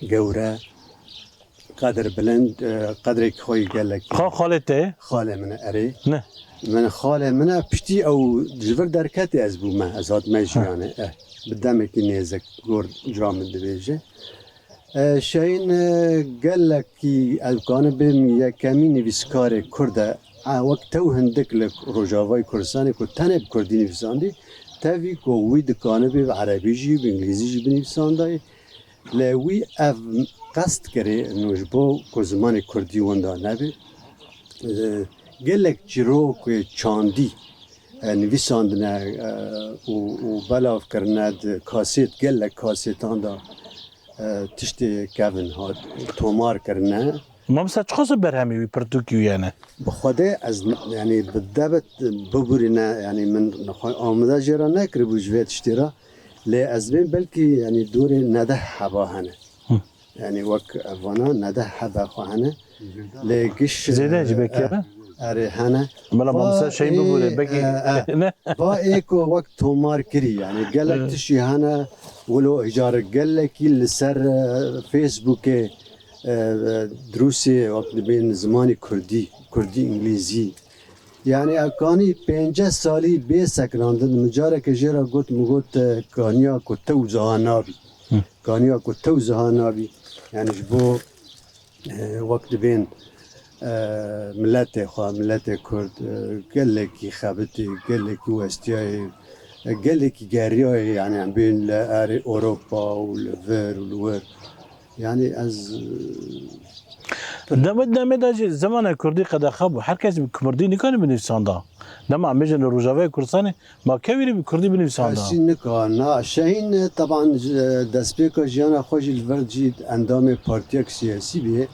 [SPEAKER 11] گوره قدر بلند قدر خوی گلک
[SPEAKER 1] خالته؟
[SPEAKER 11] خاله من اری
[SPEAKER 1] نه
[SPEAKER 11] من خاله من پشتی او جبر درکتی از بو من از هات مجیانه بدمه که نیزک گور جرام دویجه شاهین گلک کی الکانه بیم یکمی نویسکار کرده وقت تو هندک لک روجاوای کردستانی که تنب کردی نویساندی تاوی که وی دکانه به عربی جی به انگلیزی جی بنویساندی لوی اف قصد کره نوش با که زمان کردی وندا نبی گلک جرو که چاندی نویساندنه و بلاف کرند کاسیت گلک کاسیتان دا تشتی کون هاد تومار کرنه
[SPEAKER 1] ما مثلا چخص برهمی وی پرتوکیو یعنی
[SPEAKER 11] بخوده از يعني بالضبط ببرنا يعني من آمده جرا نکره بوجوه تشتیرا لی از بین بلکه يعني دور نده حبا هنه يعني وك افانا نده حبا خواهنه لی گش
[SPEAKER 1] زیده جبه کره؟
[SPEAKER 11] اره هنه
[SPEAKER 1] بلا ما مثلا شایی ببوره بگی نه
[SPEAKER 11] با ایکو وقت تومار کری يعني قالك تشي هنه ولو اجار قالكي لسر فيسبوك دروسی وقت بین زمانی کردی انگلیزی یعنی اکانی 5 سالی به سکراندن مجاره که جرا گوت مگوت کانیا کو تو زهانابی کانیا کو تو زهانابی یعنی جبو وقت بین ملت خواه ملت کرد گلکی خبتی گلکی وستیای گلکی گریای یعنی بین لار اروپا و لور و لور يعني از
[SPEAKER 1] دمت داجي زمان كردي قد خاب هر کس کردی نکنه بنویسانده لما عم بيجن الرجاوي كردستاني ما كويري بكردي بنویسانده
[SPEAKER 11] هسي نكان نا شاهين طبعا دسبيكا جيانا خوش الفرجي اندام بارتيك سياسي بيه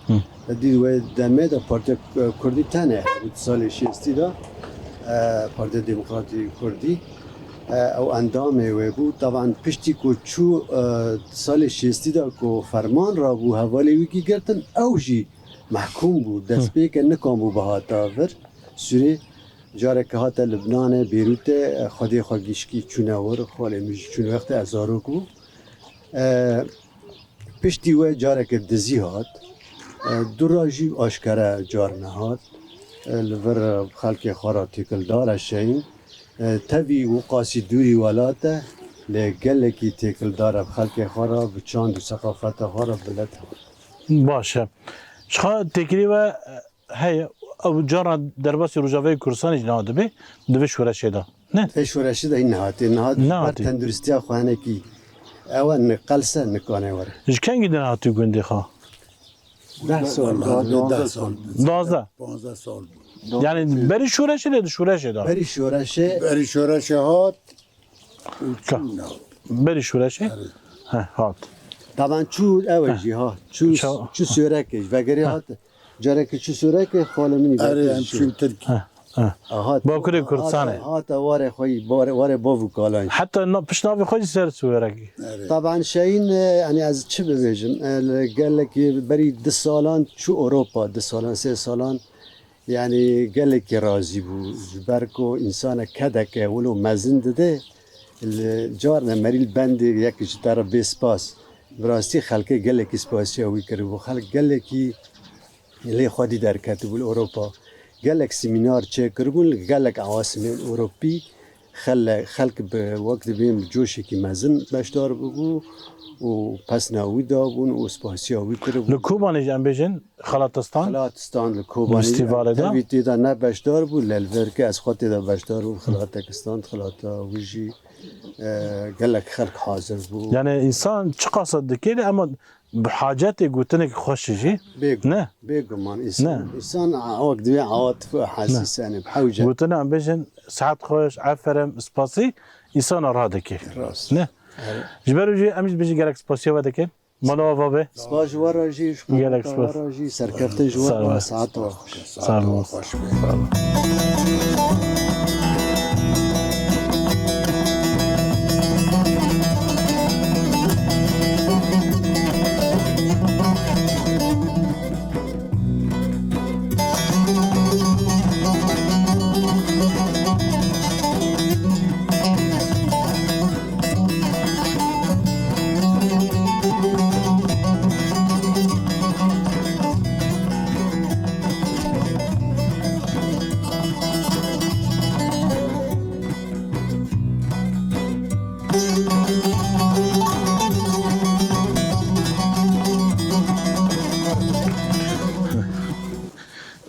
[SPEAKER 11] دي دمه دا بارتيك كردي تانه سال شيستي دا بارتي ديمقراطي كردي او اندامه و بود طبعا پشتی کو چو سال 60 دا کو فرمان را بو حوالی وی کی گرتن اوجی محکوم بود دست به که نکام بو بهاتا ور سوری جاره که هات لبنان بیروت خودی خواگیشکی چونه ور خاله میش چون وقت ازارو کو پشتی و جاره که دزی هات دراجی آشکره جار نهات لور خلق خارا تکل دار شین تبي وقاسي دوري ولاته لقلكي تاكل دار بخلق خراب بچاند وثقافات خراب بلدها
[SPEAKER 1] باشه شخا تكريبا هي او جارا درباسي رجاوي كردستان جناد به دوش ورشه دا نه
[SPEAKER 11] ايش ورشه دا نهات تندرستي اخوانه كي اول قلسه نكانه ور
[SPEAKER 1] ايش كان جدنا هاتو گندي خا
[SPEAKER 10] 10 سال 12 سال
[SPEAKER 1] 15
[SPEAKER 10] سال
[SPEAKER 1] يعني بري شورشه ده شورشه دا
[SPEAKER 10] بری شورشه هات
[SPEAKER 1] بري شورشه ها هات
[SPEAKER 11] طبعا شو اوجي ها شو سوركش وغيري هات جارك شو سورك خاله مني
[SPEAKER 10] اره همچون ترکی
[SPEAKER 1] باكوري كردستاني
[SPEAKER 11] هات واره خوي واره بوفو كالان
[SPEAKER 1] حتى بشنافي خوي سر سوركي
[SPEAKER 11] طبعا شاين يعني از چه ببيجم قال لك بري 2 سالان شو اوروبا 2 سالان 3 سالان يعني قال لك راضي بو بركو انسان كدك ولو مزن ده الجارنا مريل بند يك جتار بسپاس براستي خلق قال لك سپاسي او يكرو خلق قال لك اللي خدي در كتب اوروبا قال لك سيمينار تشي كربون قال لك عواصم اوروبي خلق بوقت بهم جوشي كي مزن باشدار بو و پس ناوی دابون و سپاسیاوی کرده بود.
[SPEAKER 1] لکوبانی جنب بیشن خلاتستان
[SPEAKER 11] لکوبانی
[SPEAKER 1] استیواله دا
[SPEAKER 11] تبیتی دا نه بشدار بود لالور که از خاطر دا بشدار بود خلاتکستان خلاتا ویجی قال لك خلق حاضر بو
[SPEAKER 1] يعني انسان چه قصد دکیل اما بحاجات گوتنه که خوش جی
[SPEAKER 11] بيجو
[SPEAKER 1] نه
[SPEAKER 11] بيجو مان
[SPEAKER 1] نعم.
[SPEAKER 11] انسان عوق دبي عواطف واحاسيس يعني بحوجه
[SPEAKER 1] گوتنه ام بجن ساعت خوش عفرم سپاسی انسان را دکی
[SPEAKER 11] راس
[SPEAKER 1] نه جبرو جی امیش بجی گلک سپاسی و دکن مالا وابه
[SPEAKER 11] سباج ورا جي
[SPEAKER 1] قال لك سباج.
[SPEAKER 11] ورا جي سركفت جوا
[SPEAKER 1] سلام.
[SPEAKER 11] ساعات
[SPEAKER 1] سلام.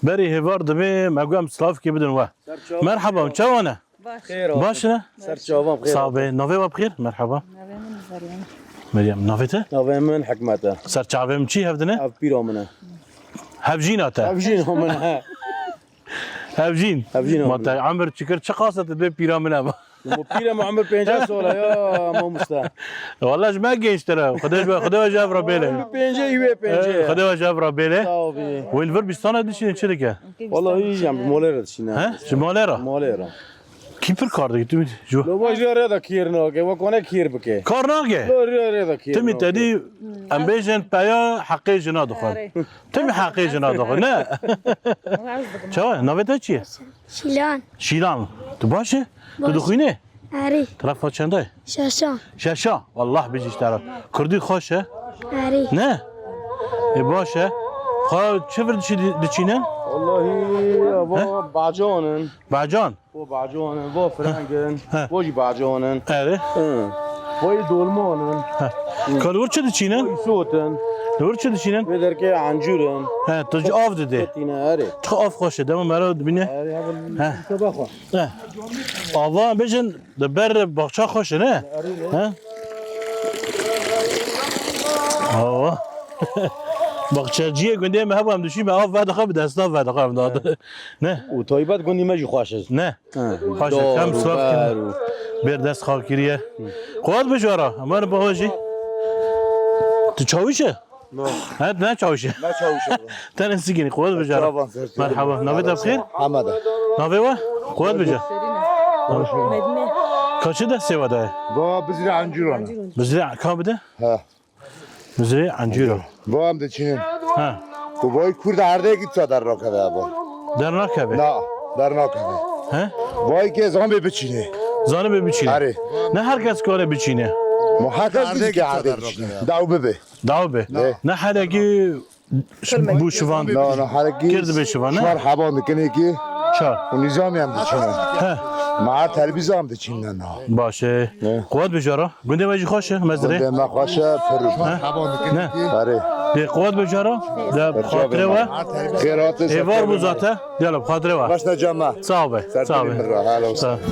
[SPEAKER 1] بری هوار دبی مگویم سلاف کی بدون و مرحبا چونه باش نه
[SPEAKER 12] سر جوابم بخير
[SPEAKER 1] صابه نوی و بخیر مرحبا مریم نویته
[SPEAKER 12] نوي من حكمته
[SPEAKER 1] سر چاویم چی هفدنه
[SPEAKER 12] اف بيرو منه
[SPEAKER 1] هفجین آتا
[SPEAKER 12] افجين هم منها
[SPEAKER 1] هفجین
[SPEAKER 12] هفجین
[SPEAKER 1] ما تا عمر چکر چه قاصد به پیرامونه با
[SPEAKER 12] مو بيرا ما عمر 50 سولا يا مو مستاهل
[SPEAKER 1] والله ما جيش ترى خدوا جاب ربيله
[SPEAKER 12] 50 يبي 50
[SPEAKER 1] خدوا جاب ربيله
[SPEAKER 12] صافي
[SPEAKER 1] والفر بيستانا دي شركه
[SPEAKER 12] والله يجي عم موليرا شينا
[SPEAKER 1] ها شماليرا
[SPEAKER 12] موليرا
[SPEAKER 1] كيبر كاردي تو جو
[SPEAKER 12] لو باجي ريدا كير نوكي وكونه كير بكي
[SPEAKER 1] كارناجه
[SPEAKER 12] لو ريدا كير
[SPEAKER 1] تمي تدي امبيجن بايا حقي جنا دخل تمي حقي جنا دخل لا شو نويتا چي
[SPEAKER 13] شیلان
[SPEAKER 1] شيلان تو باشه تو دخينه
[SPEAKER 13] آری
[SPEAKER 1] طرف چنده
[SPEAKER 13] شاشان
[SPEAKER 1] شاشا والله بيجيش ترى كردي خوشه
[SPEAKER 13] آری
[SPEAKER 1] نه باشه خا چفر دچينن
[SPEAKER 12] والله ابو باجونن
[SPEAKER 1] بعجان
[SPEAKER 12] و باجونن و فرنگن وجي باجونن
[SPEAKER 1] اره
[SPEAKER 12] وي دولمونن
[SPEAKER 1] كالور چه دچينن
[SPEAKER 12] صوتن
[SPEAKER 1] دور چه دچينن
[SPEAKER 12] بدركي عنجورن
[SPEAKER 1] ها تج آف دده
[SPEAKER 12] تينا اري
[SPEAKER 1] چه آف خوشه دم مرا بینه
[SPEAKER 12] اري هبل
[SPEAKER 1] ها
[SPEAKER 12] تبخو
[SPEAKER 1] نه آوا بجن دبر باغچه خوشه نه ها آوا باغچه جیه گنده ما هم دوشی ما آف بعد خب دستا بعد خب داد نه
[SPEAKER 12] و طيبات قولي ماجي خواشز
[SPEAKER 1] نه خوشه کم صاف کن بر دست خاکریه قوت بجورا اما باهوجی تو چاویشه ها نه چاوشه
[SPEAKER 12] لا تشاوش
[SPEAKER 1] تن سيجيني قوات بجارة مرحبا نافيتا بخير
[SPEAKER 12] حمد
[SPEAKER 1] نافيوا قوات بجارة كاچه ده سوا ده
[SPEAKER 14] با بزرع عنجورانه
[SPEAKER 1] بزرع كام بده
[SPEAKER 14] ها
[SPEAKER 1] بزرع عنجورا
[SPEAKER 14] با هم دچین
[SPEAKER 1] ها
[SPEAKER 14] تو وای کورد هرده کی تو در راکبه با
[SPEAKER 1] در ناكبه
[SPEAKER 14] نه در ناکبه
[SPEAKER 1] ها
[SPEAKER 14] وای که زامبه بچینه
[SPEAKER 1] زانه بچینه
[SPEAKER 14] آره
[SPEAKER 1] نه هر کس کاره بچینه
[SPEAKER 14] محقق نیست که هرده بچینه داو ببه
[SPEAKER 1] داو به نه حدا کی بوشوان
[SPEAKER 14] نه نه هرگی
[SPEAKER 1] کرد بشوان
[SPEAKER 14] شمار
[SPEAKER 1] نه
[SPEAKER 14] حبان کنه کی
[SPEAKER 1] چهار
[SPEAKER 14] و نظامی هم دچینه
[SPEAKER 1] ها
[SPEAKER 14] مع تلویزیون هم دچینه نه
[SPEAKER 1] باشه قوات بجارة گنده واجی خوشه مزره
[SPEAKER 14] ده ما خوشه پر حبان کنه کی آره
[SPEAKER 1] ده قوات بجارة ده خاطره و
[SPEAKER 14] خیرات
[SPEAKER 1] ایوار بوزاته دیالا بخاطره و
[SPEAKER 14] باش نجمع
[SPEAKER 1] صعبه
[SPEAKER 14] سرپلی من را حالا
[SPEAKER 1] صعبه